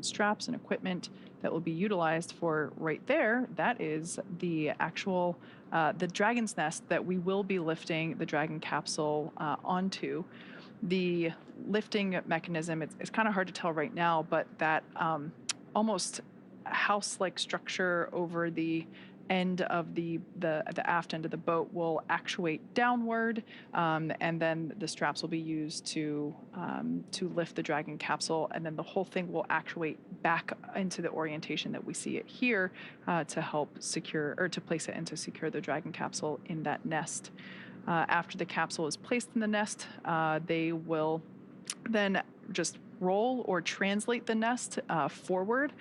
straps and equipment that will be utilized for right there. That is the actual, the Dragon's nest that we will be lifting the Dragon capsule onto. The lifting mechanism, it's kind of hard to tell right now, but that almost house-like structure over the end of the aft end of the boat will actuate downward, and then the straps will be used to lift the Dragon capsule, and then the whole thing will actuate back into the orientation that we see it here to help secure, or to place it and to secure the Dragon capsule in that nest. After the capsule is placed in the nest, they will then just roll or translate the nest forward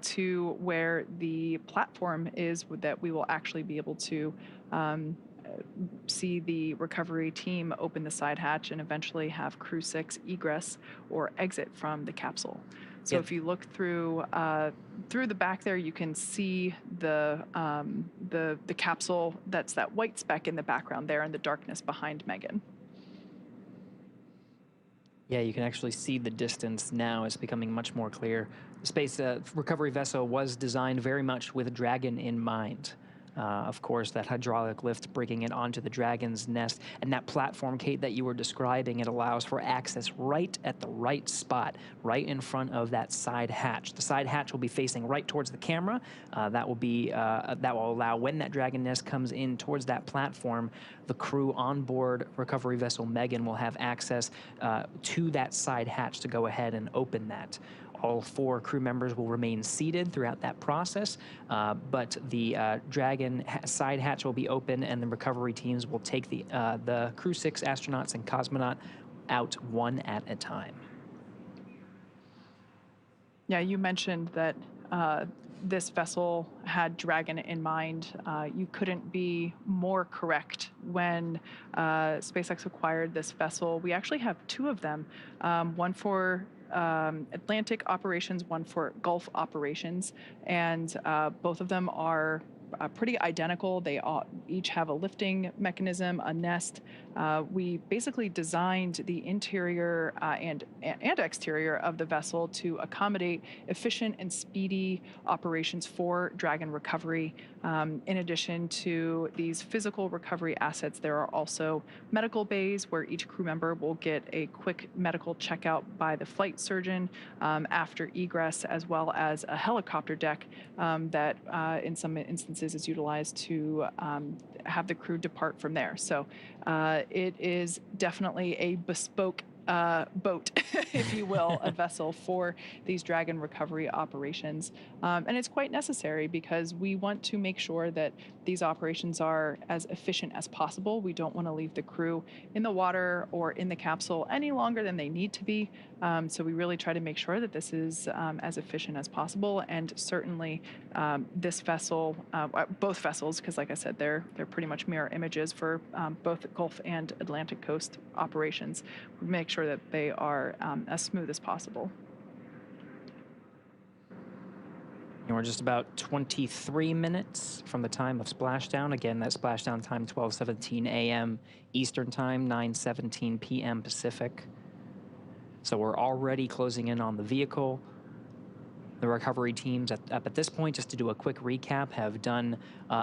to where the platform is that we will actually be able to see the recovery team open the side hatch and eventually have Crew 6 egress or exit from the capsule. So if you look through the back there, you can see the capsule. That's that white speck in the background there in the darkness behind Megan. Yeah, you can actually see the distance now. It's becoming much more clear. The space recovery vessel was designed very much with Dragon in mind. Of course, that hydraulic lift bringing it onto the Dragon's nest, and that platform, Kate, that you were describing, it allows for access right at the right spot, right in front of that side hatch. The side hatch will be facing right towards the camera. That will allow, when that Dragon nest comes in towards that platform, the crew on board recovery vessel Megan will have access to that side hatch to go ahead and open that. All 4 crew members will remain seated throughout that process, but the Dragon side hatch will be open, and the recovery teams will take the Crew 6 astronauts and cosmonaut out one at a time. Yeah, you mentioned that this vessel had Dragon in mind. You couldn't be more correct. When SpaceX acquired this vessel, we actually have 2 of them, one for Atlantic operations, one for Gulf operations, and both of them are pretty identical. They each have a lifting mechanism, a nest. We basically designed the interior and exterior of the vessel to accommodate efficient and speedy operations for Dragon recovery. In addition to these physical recovery assets, there are also medical bays where each crew member will get a quick medical checkout by the flight surgeon after egress, as well as a helicopter deck that in some instances is utilized to have the crew depart from there. So it is definitely a bespoke boat, if you will, a vessel for these Dragon recovery operations. And it's quite necessary because we want to make sure that these operations are as efficient as possible. We don't want to leave the crew in the water or in the capsule any longer than they need to be. So we really try to make sure that this is as efficient as possible. And certainly this vessel, both vessels, because like I said, they're pretty much mirror images for both Gulf and Atlantic coast operations. We make sure that they are as smooth as possible. And we're just about 23 minutes from the time of splashdown. Again, that splashdown time, 12:17 a.m. Eastern Time, 9:17 p.m. Pacific. So we're already closing in on the vehicle. The recovery teams at this point, just to do a quick recap, have done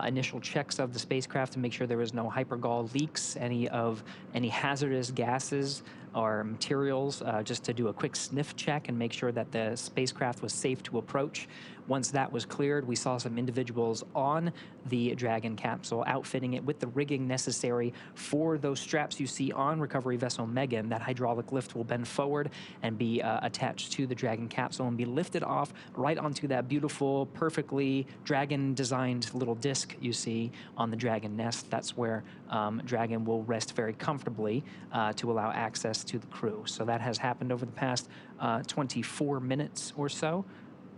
initial checks of the spacecraft to make sure there was no hypergol leaks, any hazardous gases or materials, just to do a quick sniff check and make sure that the spacecraft was safe to approach. Once that was cleared, we saw some individuals on the Dragon capsule outfitting it with the rigging necessary for those straps you see on recovery vessel Megan. That hydraulic lift will bend forward and be attached to the Dragon capsule and be lifted off right onto that beautiful, perfectly Dragon-designed little disc you see on the Dragon nest. That's where Dragon will rest very comfortably to allow access to the crew. So that has happened over the past 24 minutes or so.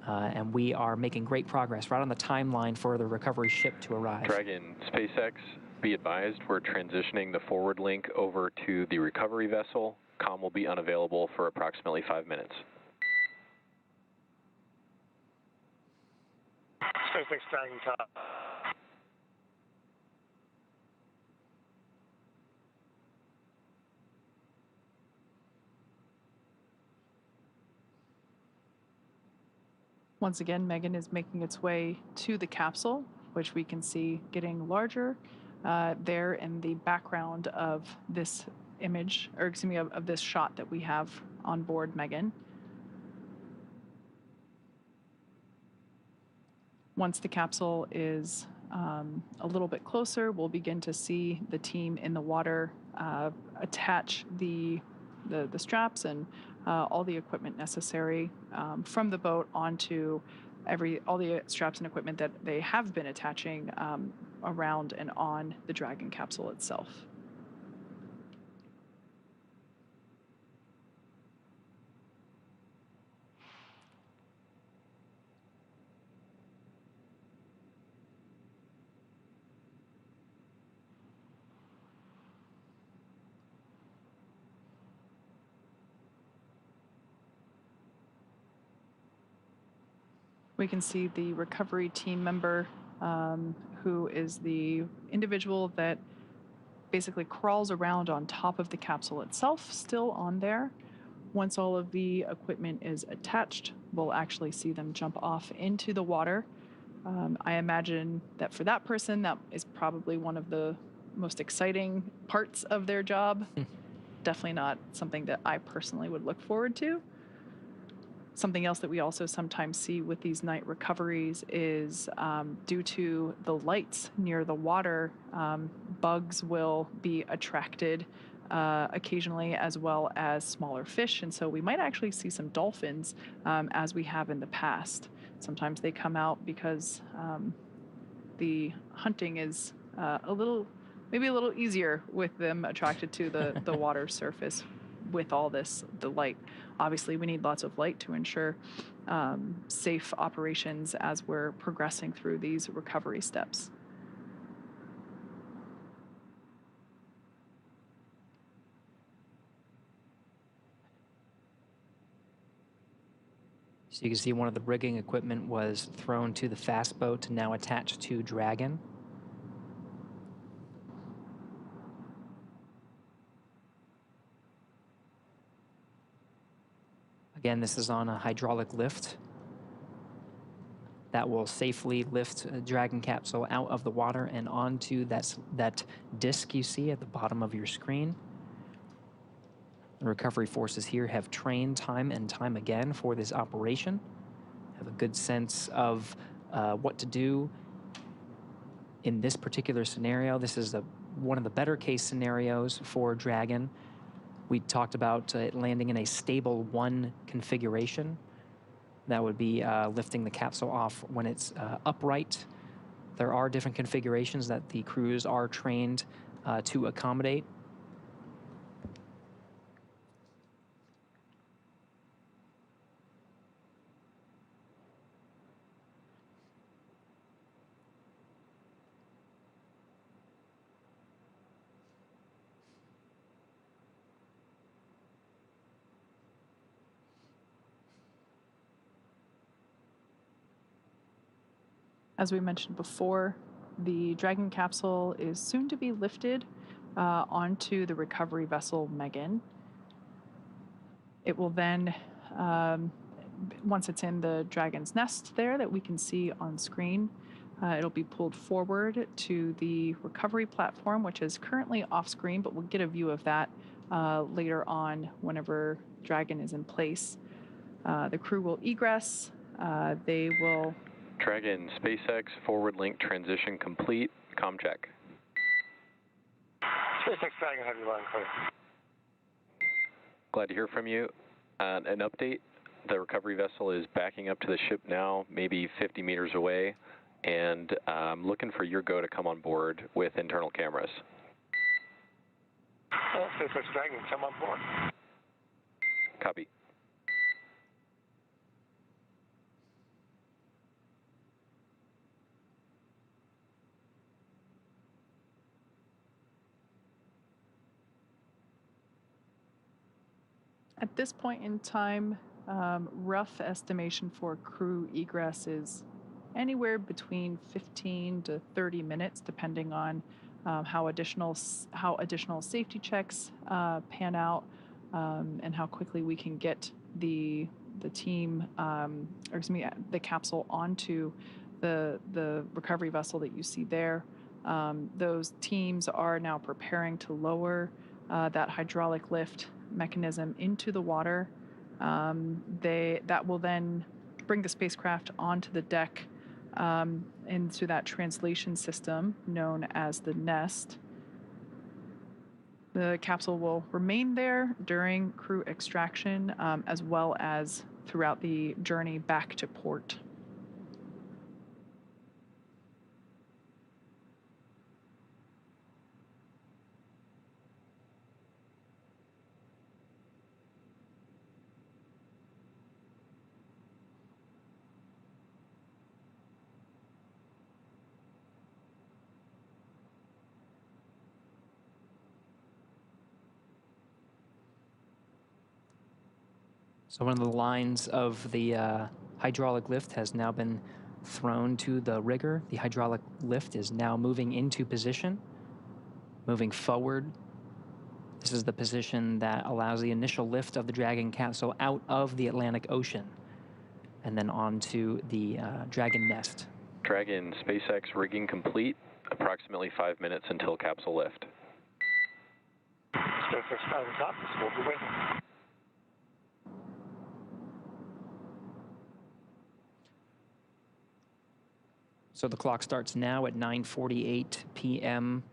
And we are making great progress right on the timeline for the recovery ship to arrive. Dragon, SpaceX, be advised, we're transitioning the forward link over to the recovery vessel. Comm will be unavailable for approximately 5 minutes. SpaceX Dragon top. Once again, Megan is making its way to the capsule, which we can see getting larger there in the background of this image, or excuse me, of this shot that we have on board Megan. Once the capsule is a little bit closer, we'll begin to see the team in the water attach the straps and all the equipment necessary from the boat onto all the straps and equipment that they have been attaching around and on the Dragon capsule itself. . We can see the recovery team member, who is the individual that basically crawls around on top of the capsule itself, still on there. Once all of the equipment is attached, we'll actually see them jump off into the water. I imagine that for that person, that is probably one of the most exciting parts of their job. Definitely not something that I personally would look forward to. Something else that we also sometimes see with these night recoveries is due to the lights near the water, bugs will be attracted occasionally, as well as smaller fish. And so we might actually see some dolphins, as we have in the past. Sometimes they come out because the hunting is maybe a little easier with them attracted to the water surface with all this, the light. Obviously, we need lots of light to ensure safe operations as we're progressing through these recovery steps. So you can see one of the rigging equipment was thrown to the fast boat, now attached to Dragon. Again, this is on a hydraulic lift that will safely lift a Dragon capsule out of the water and onto that disc you see at the bottom of your screen. The recovery forces here have trained time and time again for this operation, have a good sense of what to do in this particular scenario. This is one of the better case scenarios for Dragon. We talked about it landing in a stable 1 configuration. That would be lifting the capsule off when it's upright. There are different configurations that the crews are trained to accommodate. As we mentioned before, the Dragon capsule is soon to be lifted onto the recovery vessel Megan. It will then, once it's in the Dragon's nest there that we can see on screen, it'll be pulled forward to the recovery platform, which is currently off screen, but we'll get a view of that later on whenever Dragon is in place. The crew will egress. They will... Dragon SpaceX forward link transition complete. Com check. SpaceX Dragon, have you line clear? Glad to hear from you. An update, the recovery vessel is backing up to the ship now, maybe 50 meters away, and I'm looking for your go to come on board with internal cameras. SpaceX Dragon, come on board. Copy. At this point in time, rough estimation for crew egress is anywhere between 15 to 30 minutes, depending on how additional safety checks pan out, and how quickly we can get the team, the capsule onto the recovery vessel that you see there. Those teams are now preparing to lower that hydraulic lift mechanism into the water. That will then bring the spacecraft onto the deck, into that translation system known as the nest. The capsule will remain there during crew extraction, as well as throughout the journey back to port. So one of the lines of the hydraulic lift has now been thrown to the rigger. The hydraulic lift is now moving into position, moving forward. This is the position that allows the initial lift of the Dragon capsule out of the Atlantic Ocean and then onto the Dragon nest. Dragon SpaceX rigging complete. Approximately 5 minutes until capsule lift. SpaceX Dragon top, we'll be waiting. So the clock starts now at 9:48 p.m.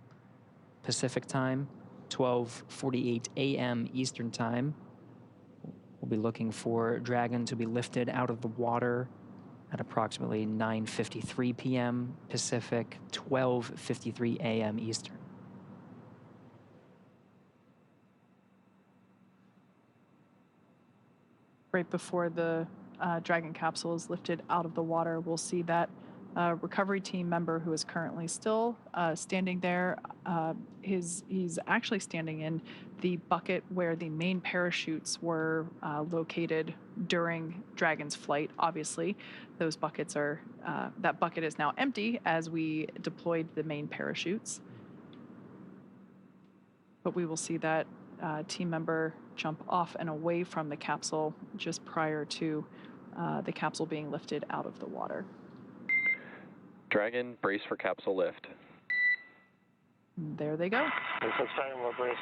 Pacific time, 12:48 a.m. Eastern time. We'll be looking for Dragon to be lifted out of the water at approximately 9:53 p.m. Pacific, 12:53 a.m. Eastern. Right before the Dragon capsule is lifted out of the water, we'll see that recovery team member who is currently still standing there. He's actually standing in the bucket where the main parachutes were located during Dragon's flight. Obviously, those buckets are that bucket is now empty as we deployed the main parachutes. But we will see that team member jump off and away from the capsule just prior to the capsule being lifted out of the water. Dragon, brace for capsule lift. There they go. SpaceX Dragon will brace.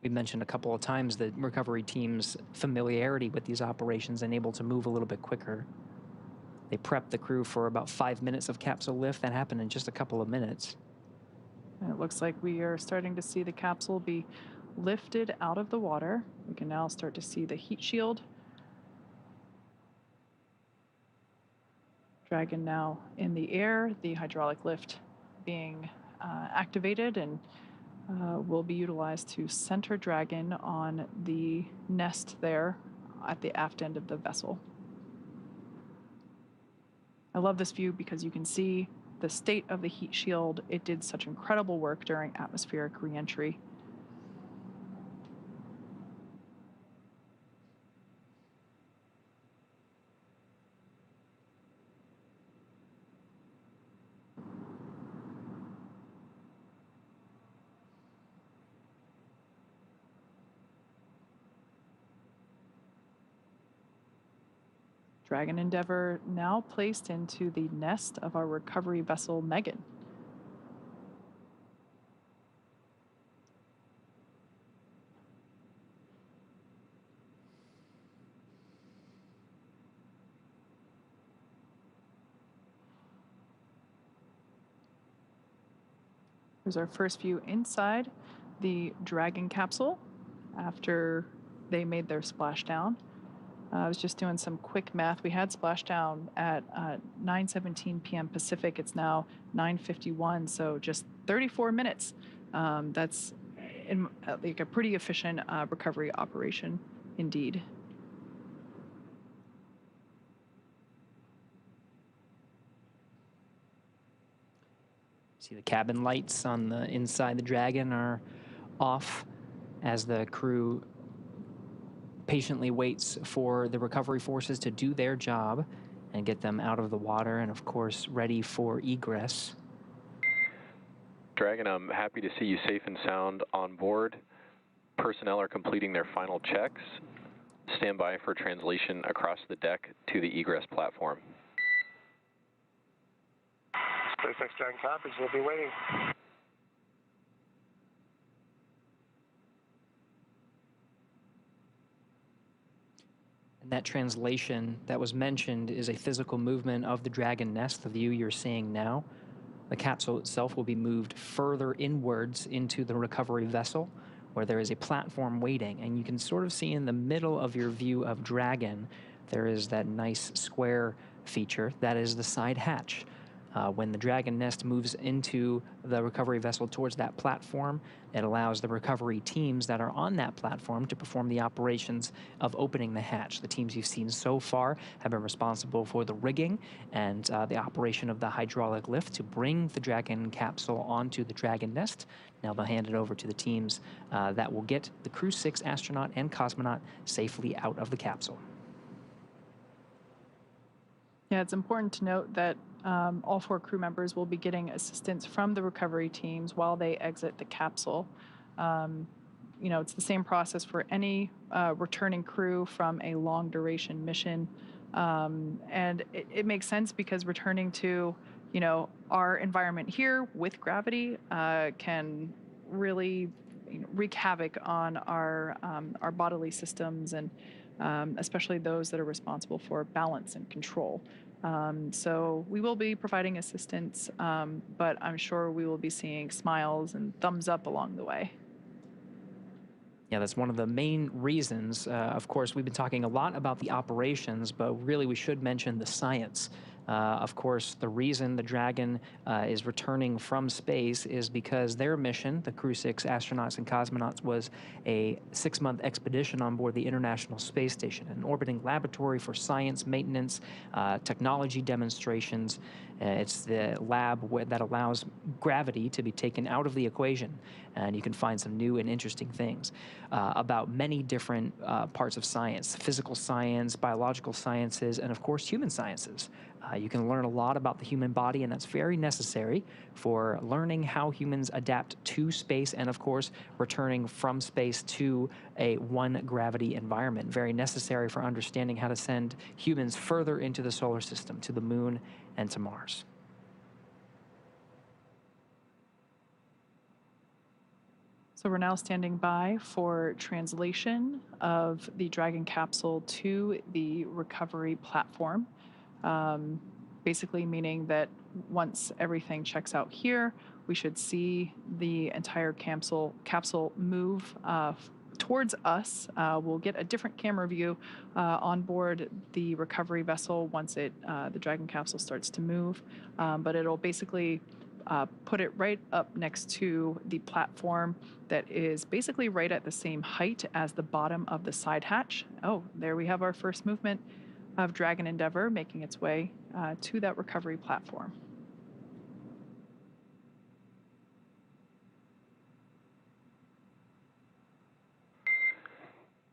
We mentioned a couple of times the recovery team's familiarity with these operations and able to move a little bit quicker. They prepped the crew for about 5 minutes of capsule lift. That happened in just a couple of minutes. And it looks like we are starting to see the capsule be lifted out of the water. We can now start to see the heat shield. Dragon now in the air, the hydraulic lift being activated and will be utilized to center Dragon on the nest there at the aft end of the vessel. I love this view because you can see the state of the heat shield. It did such incredible work during atmospheric reentry. Dragon Endeavour now placed into the nest of our recovery vessel, Megan. Here's our first view inside the Dragon capsule after they made their splashdown. I was just doing some quick math. We had splashdown at 9:17 p.m. Pacific. It's now 9:51, so just 34 minutes. That's like a pretty efficient recovery operation indeed. See the cabin lights on the inside the Dragon are off as the crew patiently waits for the recovery forces to do their job and get them out of the water and, of course, ready for egress. Dragon, I'm happy to see you safe and sound on board. Personnel are completing their final checks. Stand by for translation across the deck to the egress platform. SpaceX Dragon copies, we'll be waiting. And that translation that was mentioned is a physical movement of the Dragon nest, the view you're seeing now. The capsule itself will be moved further inwards into the recovery vessel, where there is a platform waiting. And you can sort of see in the middle of your view of Dragon, there is that nice square feature. That is the side hatch. When the Dragon nest moves into the recovery vessel towards that platform, it allows the recovery teams that are on that platform to perform the operations of opening the hatch. The teams you've seen so far have been responsible for the rigging and the operation of the hydraulic lift to bring the Dragon capsule onto the Dragon nest. Now they'll hand it over to the teams that will get the Crew 6 astronaut and cosmonaut safely out of the capsule. Yeah, it's important to note that all 4 crew members will be getting assistance from the recovery teams while they exit the capsule. It's the same process for any returning crew from a long duration mission. And it makes sense because returning to, our environment here with gravity can really wreak havoc on our bodily systems and especially those that are responsible for balance and control. So we will be providing assistance, but I'm sure we will be seeing smiles and thumbs up along the way. Yeah, that's one of the main reasons. Of course, we've been talking a lot about the operations, but really we should mention the science. Of course, the reason the Dragon is returning from space is because their mission, the Crew 6 astronauts and cosmonauts, was a 6-month expedition on board the International Space Station, an orbiting laboratory for science, maintenance, technology demonstrations. It's the lab that allows gravity to be taken out of the equation, and you can find some new and interesting things about many different parts of science: physical science, biological sciences, and of course human sciences. You can learn a lot about the human body, and that's very necessary for learning how humans adapt to space and, of course, returning from space to a one-gravity environment. Very necessary for understanding how to send humans further into the solar system, to the moon and to Mars. So we're now standing by for translation of the Dragon capsule to the recovery platform. Basically meaning that once everything checks out here, we should see the entire capsule move towards us. We'll get a different camera view on board the recovery vessel once the Dragon capsule starts to move, but it'll basically put it right up next to the platform that is basically right at the same height as the bottom of the side hatch. Oh, there we have our first movement of Dragon Endeavour making its way to that recovery platform.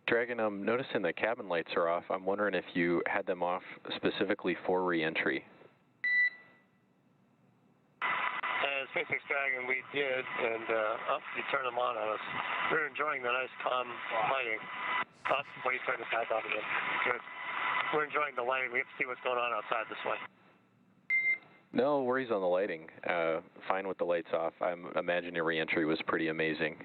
Dragon, I'm noticing the cabin lights are off. I'm wondering if you had them off specifically for re-entry. SpaceX Dragon, we did, and you turned them on us. We're enjoying the nice calm lighting. What are you turning the back off again? Good. We're enjoying the lighting. We have to see what's going on outside this way. No worries on the lighting. Fine with the lights off. I'm imagining your re-entry was pretty amazing.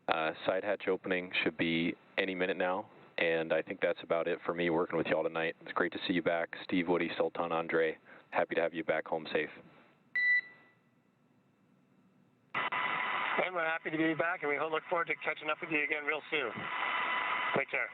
Side hatch opening should be any minute now, and I think that's about it for me working with y'all tonight. It's great to see you back. Steve, Woody, Sultan, Andre, happy to have you back home safe. And we're happy to be back, and we look forward to catching up with you again real soon. Take care.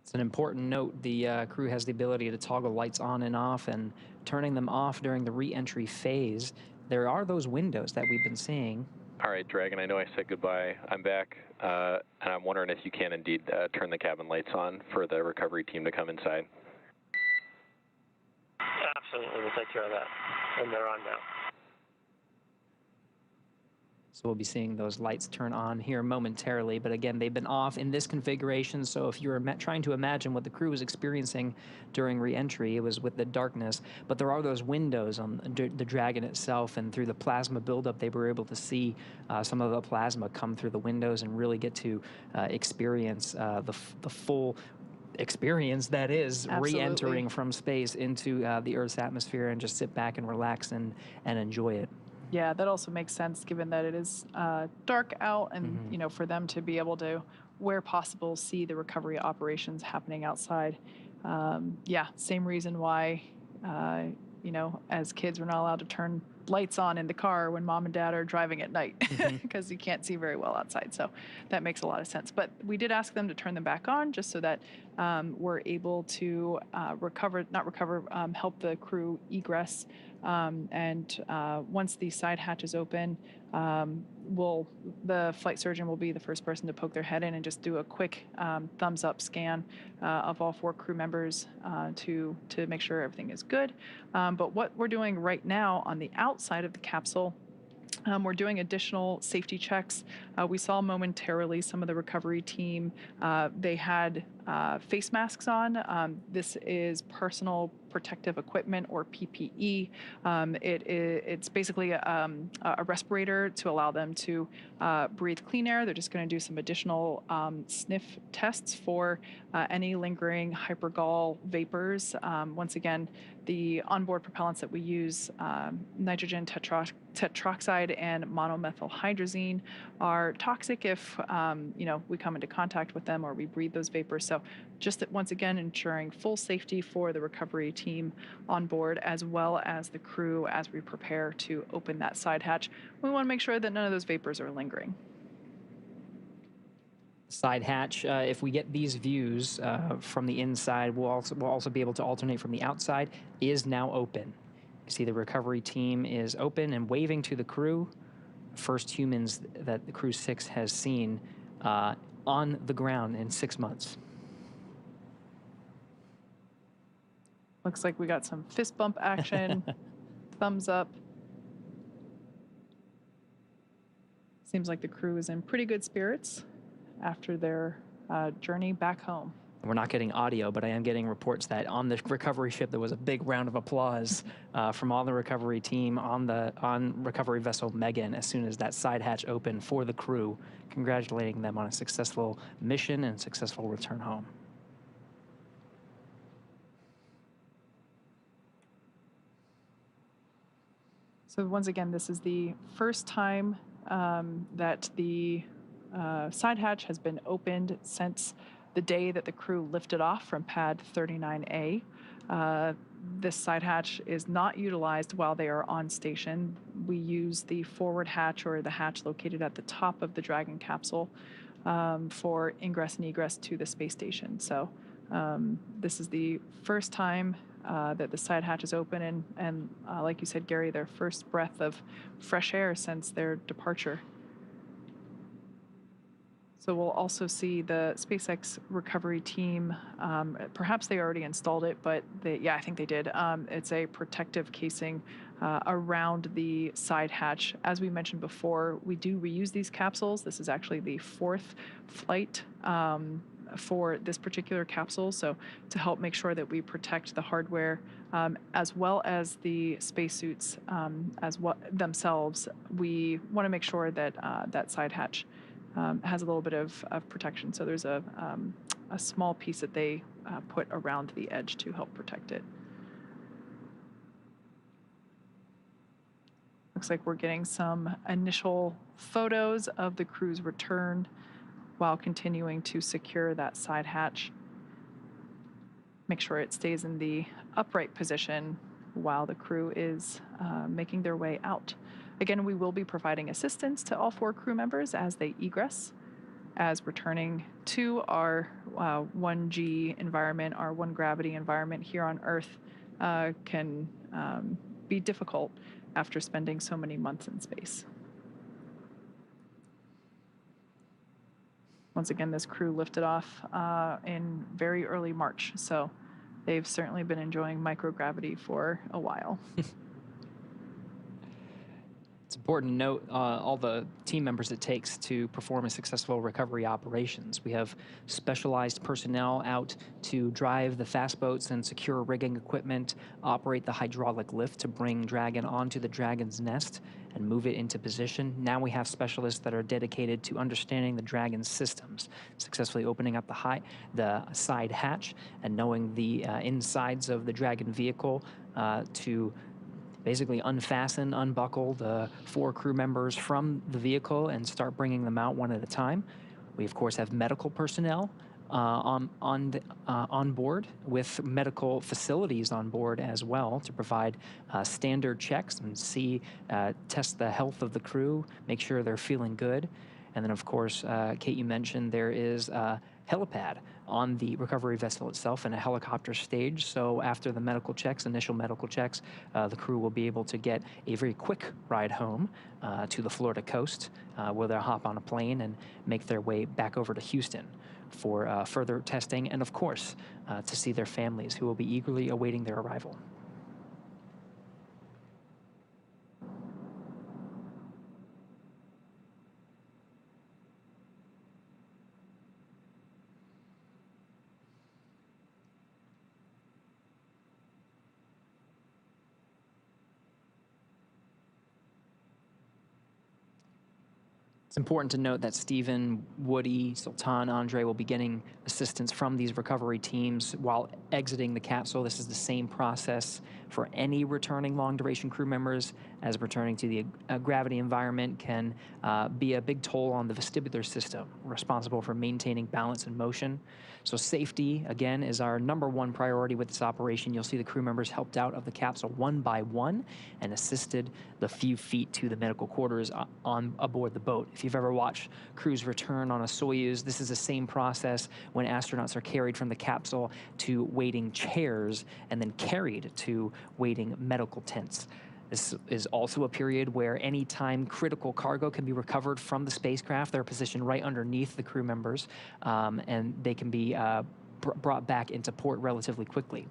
It's an important note. The crew has the ability to toggle lights on and off, and turning them off during the re-entry phase. There are those windows that we've been seeing. All right, Dragon, I know I said goodbye. I'm back, and I'm wondering if you can indeed turn the cabin lights on for the recovery team to come inside. Absolutely, we'll take care of that. And they're on now. So we'll be seeing those lights turn on here momentarily, but again, they've been off in this configuration, so if you're trying to imagine what the crew was experiencing during re-entry, it was with the darkness, but there are those windows on the Dragon itself, and through the plasma buildup, they were able to see some of the plasma come through the windows and really get to experience the full experience that is re-entering from space into the Earth's atmosphere, and just sit back and relax and enjoy it. Yeah, that also makes sense given that it is dark out, and for them to be able to, where possible, see the recovery operations happening outside. Yeah, same reason why as kids we're not allowed to turn lights on in the car when mom and dad are driving at night because you can't see very well outside. So that makes a lot of sense. But we did ask them to turn them back on just so that were able to help the crew egress. Once the side hatch is open, the flight surgeon will be the first person to poke their head in and just do a quick thumbs up scan of all 4 crew members to make sure everything is good. But what we're doing right now on the outside of the capsule, we're doing additional safety checks. We saw momentarily some of the recovery team, they had face masks on. This is personal protective equipment, or PPE. It's basically a respirator to allow them to breathe clean air. They're just going to do some additional sniff tests for any lingering hypergol vapors. Once again, the onboard propellants that we use, nitrogen tetroxide and monomethylhydrazine, are toxic if we come into contact with them or we breathe those vapors. So just that, once again, ensuring full safety for the recovery team on board, as well as the crew as we prepare to open that side hatch. We want to make sure that none of those vapors are lingering. Side hatch, if we get these views from the inside, we'll also be able to alternate from the outside, is now open. You see the recovery team is open and waving to the crew. First humans that the Crew 6 has seen on the ground in 6 months. Looks like we got some fist bump action, thumbs up. Seems like the crew is in pretty good spirits after their journey back home. We're not getting audio, but I am getting reports that on the recovery ship there was a big round of applause from all the recovery team on recovery vessel Megan as soon as that side hatch opened for the crew, congratulating them on a successful mission and successful return home. So once again, this is the first time that the side hatch has been opened since the day that the crew lifted off from pad 39A. This side hatch is not utilized while they are on station. We use the forward hatch, or the hatch located at the top of the Dragon capsule, for ingress and egress to the space station. So this is the first time that the side hatch is open, and like you said, Gary, their first breath of fresh air since their departure. So we'll also see the SpaceX recovery team, perhaps they already installed it, but I think they did. It's a protective casing around the side hatch. As we mentioned before, we do reuse these capsules. This is actually the 4th flight for this particular capsule, so to help make sure that we protect the hardware as well as the spacesuits themselves, we want to make sure that that side hatch has a little bit of protection. So there's a small piece that they put around the edge to help protect it. Looks like we're getting some initial photos of the crew's return while continuing to secure that side hatch. Make sure it stays in the upright position while the crew is making their way out. Again, we will be providing assistance to all 4 crew members as they egress, as returning to our 1G environment, our 1 gravity environment here on Earth can be difficult after spending so many months in space. Once again, this crew lifted off in very early March, so they've certainly been enjoying microgravity for a while. It's important to note all the team members it takes to perform a successful recovery operations. We have specialized personnel out to drive the fast boats and secure rigging equipment, operate the hydraulic lift to bring Dragon onto the Dragon's nest and move it into position. Now we have specialists that are dedicated to understanding the Dragon's systems, successfully opening up the side hatch and knowing the insides of the Dragon vehicle to basically unbuckle the 4 crew members from the vehicle and start bringing them out one at a time. We, of course, have medical personnel on board, with medical facilities on board as well, to provide standard checks and test the health of the crew, make sure they're feeling good. And then, of course, Kate, you mentioned there is a helipad on the recovery vessel itself in a helicopter stage. So after the medical checks, initial medical checks, the crew will be able to get a very quick ride home to the Florida coast, where they'll hop on a plane and make their way back over to Houston for further testing and, of course, to see their families, who will be eagerly awaiting their arrival. It's important to note that Stephen, Woody, Sultan, Andre will be getting assistance from these recovery teams while exiting the capsule. This is the same process for any returning long-duration crew members, as returning to the gravity environment can be a big toll on the vestibular system, responsible for maintaining balance and motion. So safety, again, is our #1 priority with this operation. You'll see the crew members helped out of the capsule one by one and assisted the few feet to the medical quarters on aboard the boat. If you've ever watched crews return on a Soyuz, this is the same process when astronauts are carried from the capsule to waiting chairs and then carried to waiting medical tents. This is also a period where any time critical cargo can be recovered from the spacecraft. They're positioned right underneath the crew members, and they can be brought back into port relatively quickly.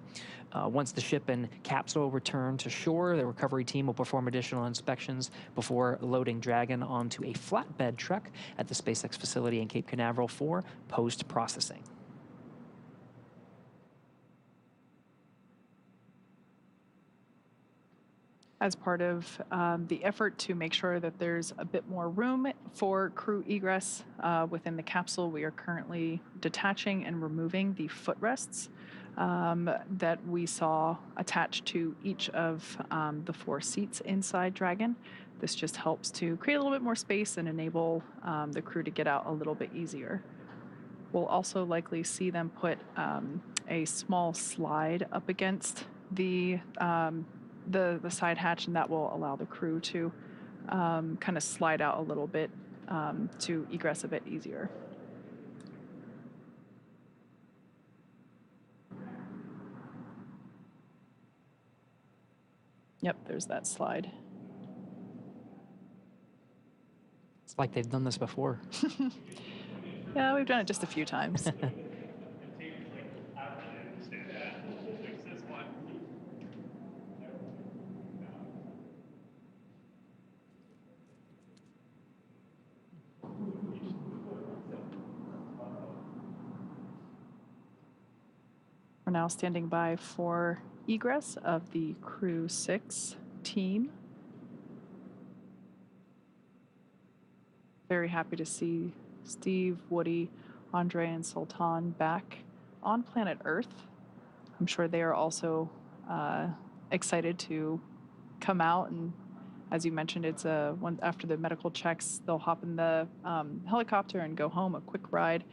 Once the ship and capsule return to shore, the recovery team will perform additional inspections before loading Dragon onto a flatbed truck at the SpaceX facility in Cape Canaveral for post-processing. As part of the effort to make sure that there's a bit more room for crew egress within the capsule, we are currently detaching and removing the footrests that we saw attached to each of the 4 seats inside Dragon. This just helps to create a little bit more space and enable the crew to get out a little bit easier. We'll also likely see them put a small slide up against the side hatch, and that will allow the crew to kind of slide out a little bit to egress a bit easier. Yep, there's that slide. It's like they've done this before. Yeah, we've done it just a few times. We're now standing by for egress of the Crew 6 team. Very happy to see Steve, Woody, Andre, and Sultan back on planet Earth. I'm sure they are also excited to come out, and as you mentioned, it's after the medical checks, they'll hop in the helicopter and go home, a quick ride.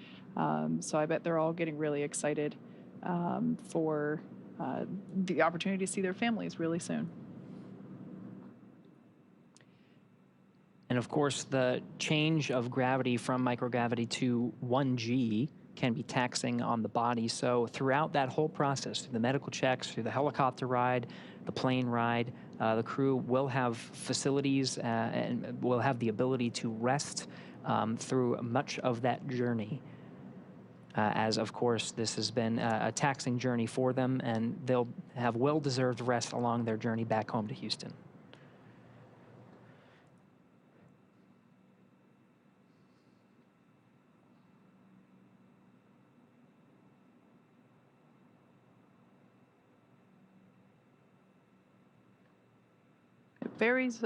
So I bet they're all getting really excited for the opportunity to see their families really soon. And of course, the change of gravity from microgravity to 1G can be taxing on the body. So throughout that whole process, through the medical checks, through the helicopter ride, the plane ride, the crew will have facilities and will have the ability to rest through much of that journey. As, of course, this has been a taxing journey for them, and they'll have well-deserved rest along their journey back home to Houston. It varies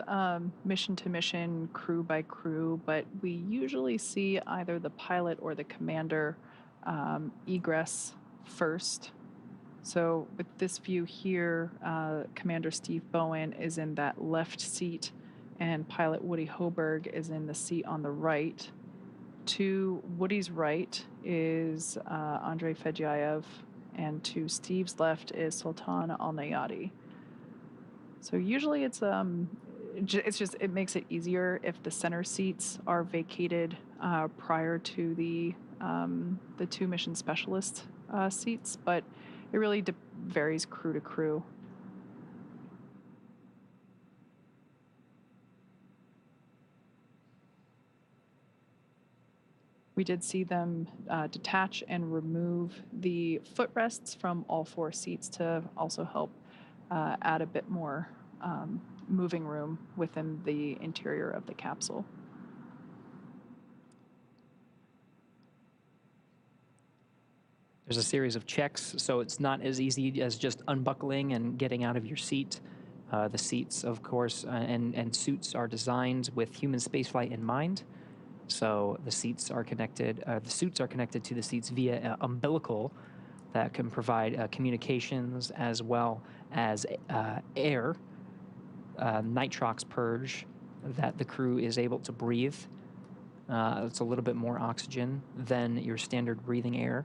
mission to mission, crew by crew, but we usually see either the pilot or the commander egress first. So with this view here, Commander Steve Bowen is in that left seat, and pilot Woody Hoberg is in the seat on the right. To Woody's right is Andrei Fedyaev, and to Steve's left is Sultan Al Neyadi. So usually it makes it easier if the center seats are vacated prior to the the two mission specialist seats, but it really varies crew to crew. We did see them detach and remove the footrests from all 4 seats to also help add a bit more moving room within the interior of the capsule. There's a series of checks, so it's not as easy as just unbuckling and getting out of your seat. The seats, of course, and suits are designed with human spaceflight in mind. So the seats are connected. The suits are connected to the seats via an umbilical that can provide communications as well as air, nitrox purge that the crew is able to breathe. It's a little bit more oxygen than your standard breathing air.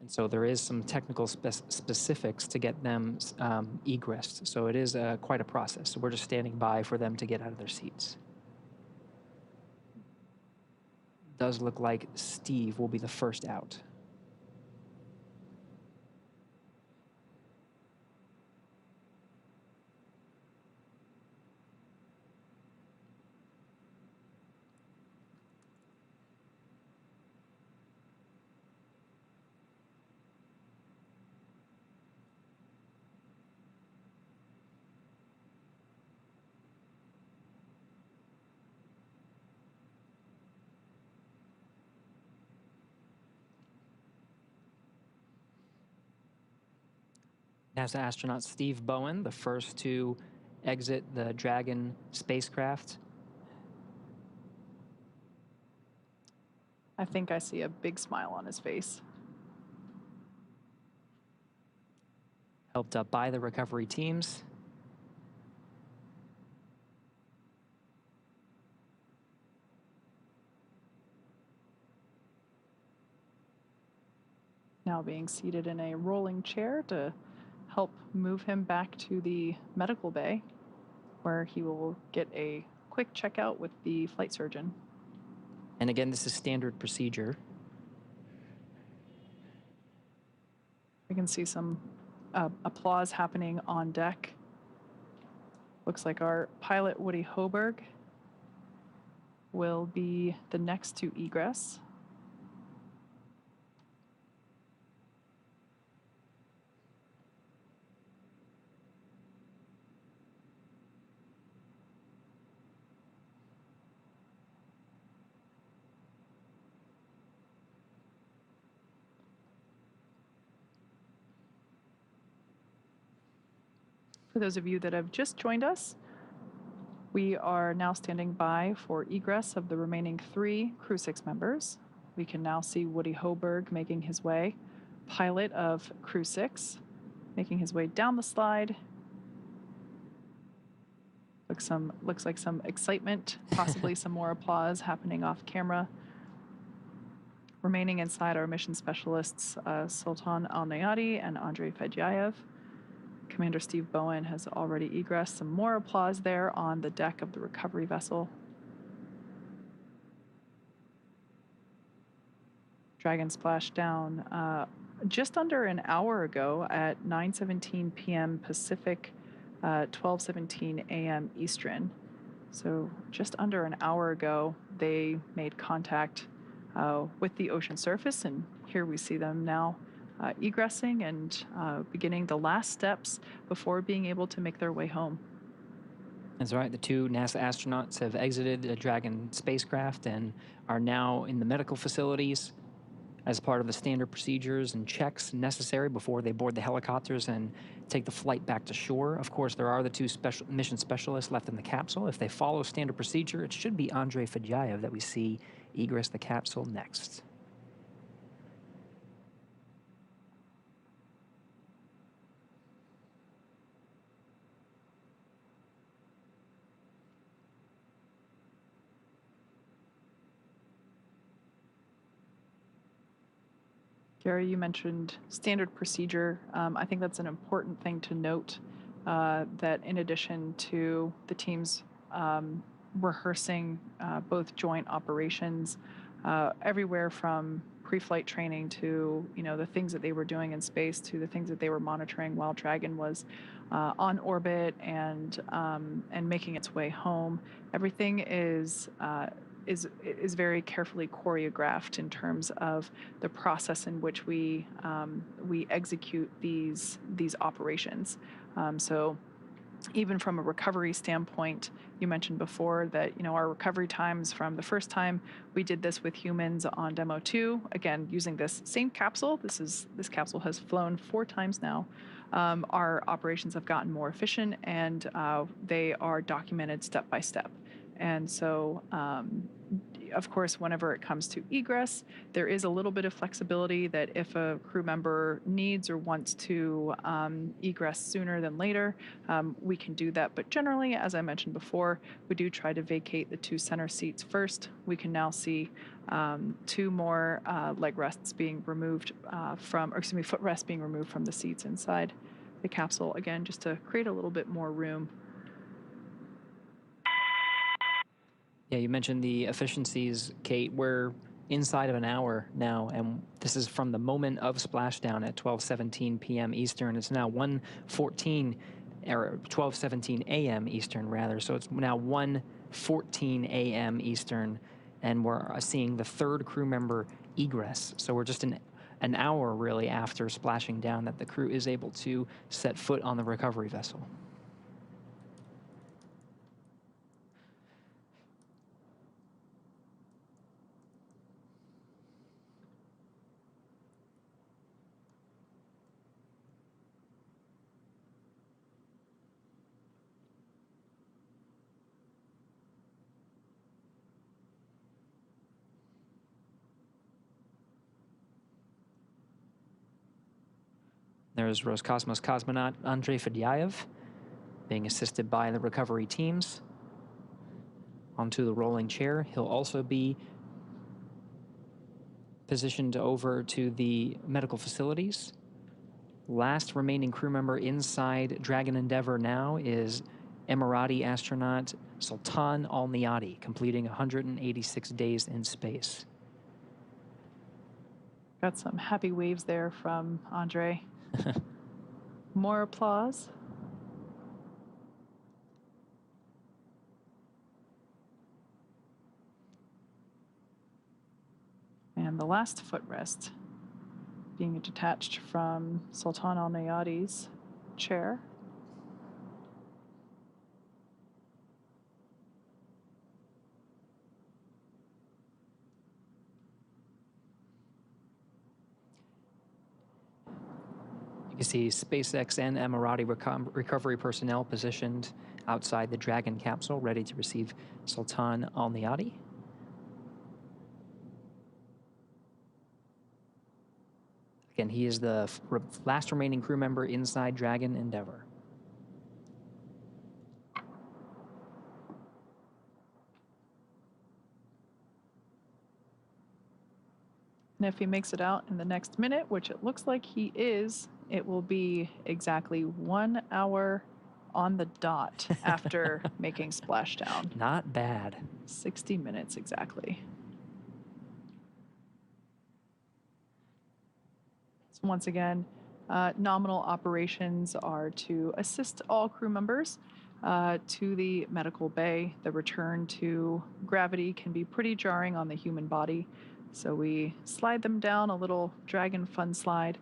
And so there is some technical specifics to get them egressed. So it is quite a process. So we're just standing by for them to get out of their seats. Does look like Steve will be the first out. NASA astronaut Steve Bowen, the first to exit the Dragon spacecraft. I think I see a big smile on his face. Helped up by the recovery teams. Now being seated in a rolling chair to help move him back to the medical bay, where he will get a quick checkout with the flight surgeon. And again, this is standard procedure. We can see some applause happening on deck. Looks like our pilot, Woody Hoberg, will be the next to egress. For those of you that have just joined us, we are now standing by for egress of the remaining 3 Crew 6 members. We can now see Woody Hoberg making his way, pilot of Crew 6, making his way down the slide. Looks like some excitement, possibly some more applause happening off camera. Remaining inside are mission specialists Sultan Al Neyadi and Andrei Fedyayev. Commander Steve Bowen has already egressed. Some more applause there on the deck of the recovery vessel. Dragon splashed down just under an hour ago at 9:17 p.m. Pacific, 12:17 a.m. Eastern. So just under an hour ago, they made contact with the ocean surface, and here we see them now egressing and beginning the last steps before being able to make their way home. That's right. The 2 NASA astronauts have exited the Dragon spacecraft and are now in the medical facilities as part of the standard procedures and checks necessary before they board the helicopters and take the flight back to shore. Of course, there are the 2 mission specialists left in the capsule. If they follow standard procedure, it should be Andrei Fedyayev that we see egress the capsule next. Gary, you mentioned standard procedure. I think that's an important thing to note, that in addition to the teams rehearsing both joint operations, everywhere from pre-flight training to the things that they were doing in space to the things that they were monitoring while Dragon was on orbit and making its way home. Everything is very carefully choreographed in terms of the process in which we execute these operations. So even from a recovery standpoint, you mentioned before that our recovery times from the first time we did this with humans on demo 2, again using this same capsule. This capsule has flown 4 times now. Our operations have gotten more efficient, and they are documented step by step. And so, of course, whenever it comes to egress, there is a little bit of flexibility that if a crew member needs or wants to egress sooner than later, we can do that. But generally, as I mentioned before, we do try to vacate the 2 center seats first. We can now see 2 more leg rests being removed footrests being removed from the seats inside the capsule, again, just to create a little bit more room. Yeah, you mentioned the efficiencies, Kate. We're inside of an hour now, and this is from the moment of splashdown at 12:17 p.m. Eastern. It's now 1:14, or 12:17 a.m. Eastern, rather. So it's now 1:14 a.m. Eastern, and we're seeing the 3rd crew member egress. So we're just an hour, really, after splashing down that the crew is able to set foot on the recovery vessel. There's Roscosmos cosmonaut Andrei Fedyaev being assisted by the recovery teams onto the rolling chair. He'll also be positioned over to the medical facilities. Last remaining crew member inside Dragon Endeavour now is Emirati astronaut Sultan Al Neyadi, completing 186 days in space. Got some happy waves there from Andre. More applause. And the last footrest being detached from Sultan Al Neyadi's chair. You can see SpaceX and Emirati recovery personnel positioned outside the Dragon capsule, ready to receive Sultan Al Neyadi. Again, he is the last remaining crew member inside Dragon Endeavour. And if he makes it out in the next minute, which it looks like he is, it will be exactly 1 hour on the dot after making splashdown. Not bad. 60 minutes exactly. So once again, nominal operations are to assist all crew members to the medical bay. The return to gravity can be pretty jarring on the human body. So we slide them down a little Dragon fun slide,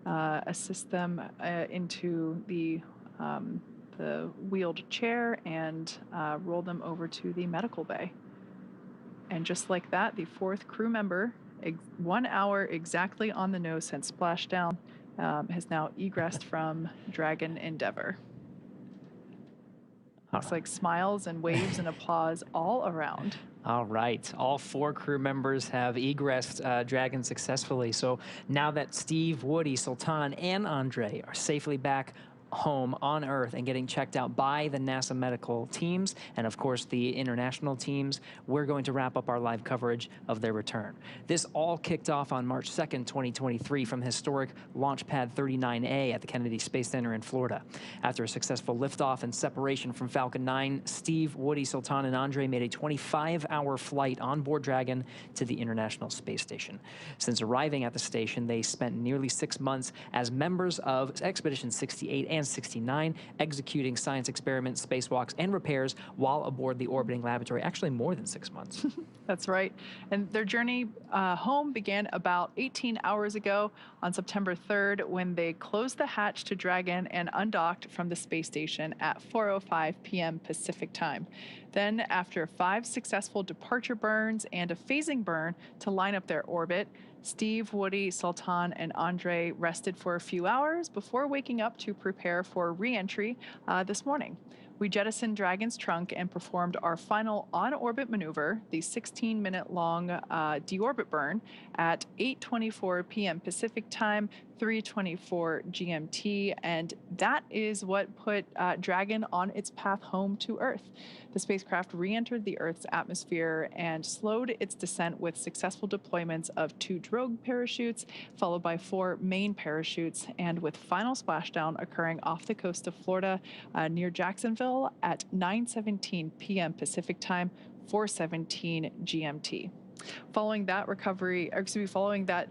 assist them into the wheeled chair, and roll them over to the medical bay. And just like that, the 4th crew member, 1 hour exactly on the nose since splashdown, has now egressed from Dragon Endeavour. Looks like smiles and waves and applause all around. All right. All 4 crew members have egressed Dragon successfully. So now that Steve, Woody, Sultan, and Andre are safely back home on Earth and getting checked out by the NASA medical teams and, of course, the international teams. We're going to wrap up our live coverage of their return. This all kicked off on March 2nd, 2023 from historic Launch Pad 39A at the Kennedy Space Center in Florida. After a successful liftoff and separation from Falcon 9, Steve, Woody, Sultan, and Andre made a 25-hour flight on board Dragon to the International Space Station. Since arriving at the station, they spent nearly 6 months as members of Expedition 68 and 69, executing science experiments, spacewalks, and repairs while aboard the orbiting laboratory, actually more than 6 months. That's right. And their journey home began about 18 hours ago on September 3rd when they closed the hatch to Dragon and undocked from the space station at 4:05 p.m. Pacific time. Then, after 5 successful departure burns and a phasing burn to line up their orbit, Steve, Woody, Sultan, and Andre rested for a few hours before waking up to prepare for re-entry this morning. We jettisoned Dragon's trunk and performed our final on-orbit maneuver, the 16-minute-long deorbit burn, at 8:24 p.m. Pacific time, 3:24 GMT, and that is what put Dragon on its path home to Earth. The spacecraft re-entered the Earth's atmosphere and slowed its descent with successful deployments of 2 drogue parachutes, followed by 4 main parachutes, and with final splashdown occurring off the coast of Florida near Jacksonville at 9:17 p.m. Pacific time, 4:17 GMT. Following that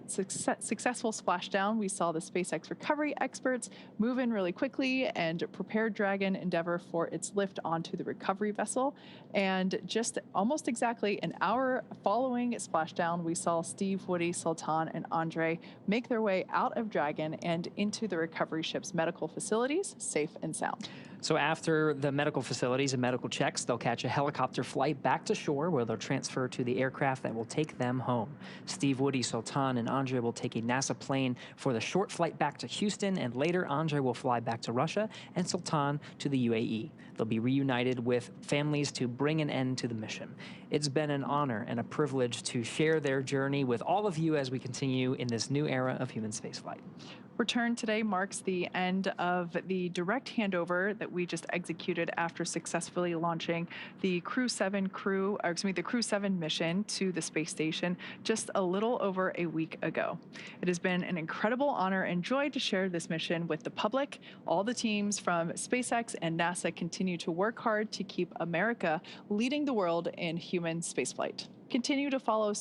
successful splashdown, we saw the SpaceX recovery experts move in really quickly and prepare Dragon Endeavour for its lift onto the recovery vessel. And just almost exactly an hour following splashdown, we saw Steve, Woody, Sultan, and Andre make their way out of Dragon and into the recovery ship's medical facilities, safe and sound. So after the medical facilities and medical checks, they'll catch a helicopter flight back to shore where they'll transfer to the aircraft that will take them home. Steve, Woody, Sultan, and Andre will take a NASA plane for the short flight back to Houston, and later Andre will fly back to Russia and Sultan to the UAE. They'll be reunited with families to bring an end to the mission. It's been an honor and a privilege to share their journey with all of you as we continue in this new era of human spaceflight. Return today marks the end of the direct handover that we just executed after successfully launching the Crew 7 mission to the space station just a little over a week ago. It has been an incredible honor and joy to share this mission with the public. All the teams from SpaceX and NASA continue to work hard to keep America leading the world in human spaceflight. Continue to follow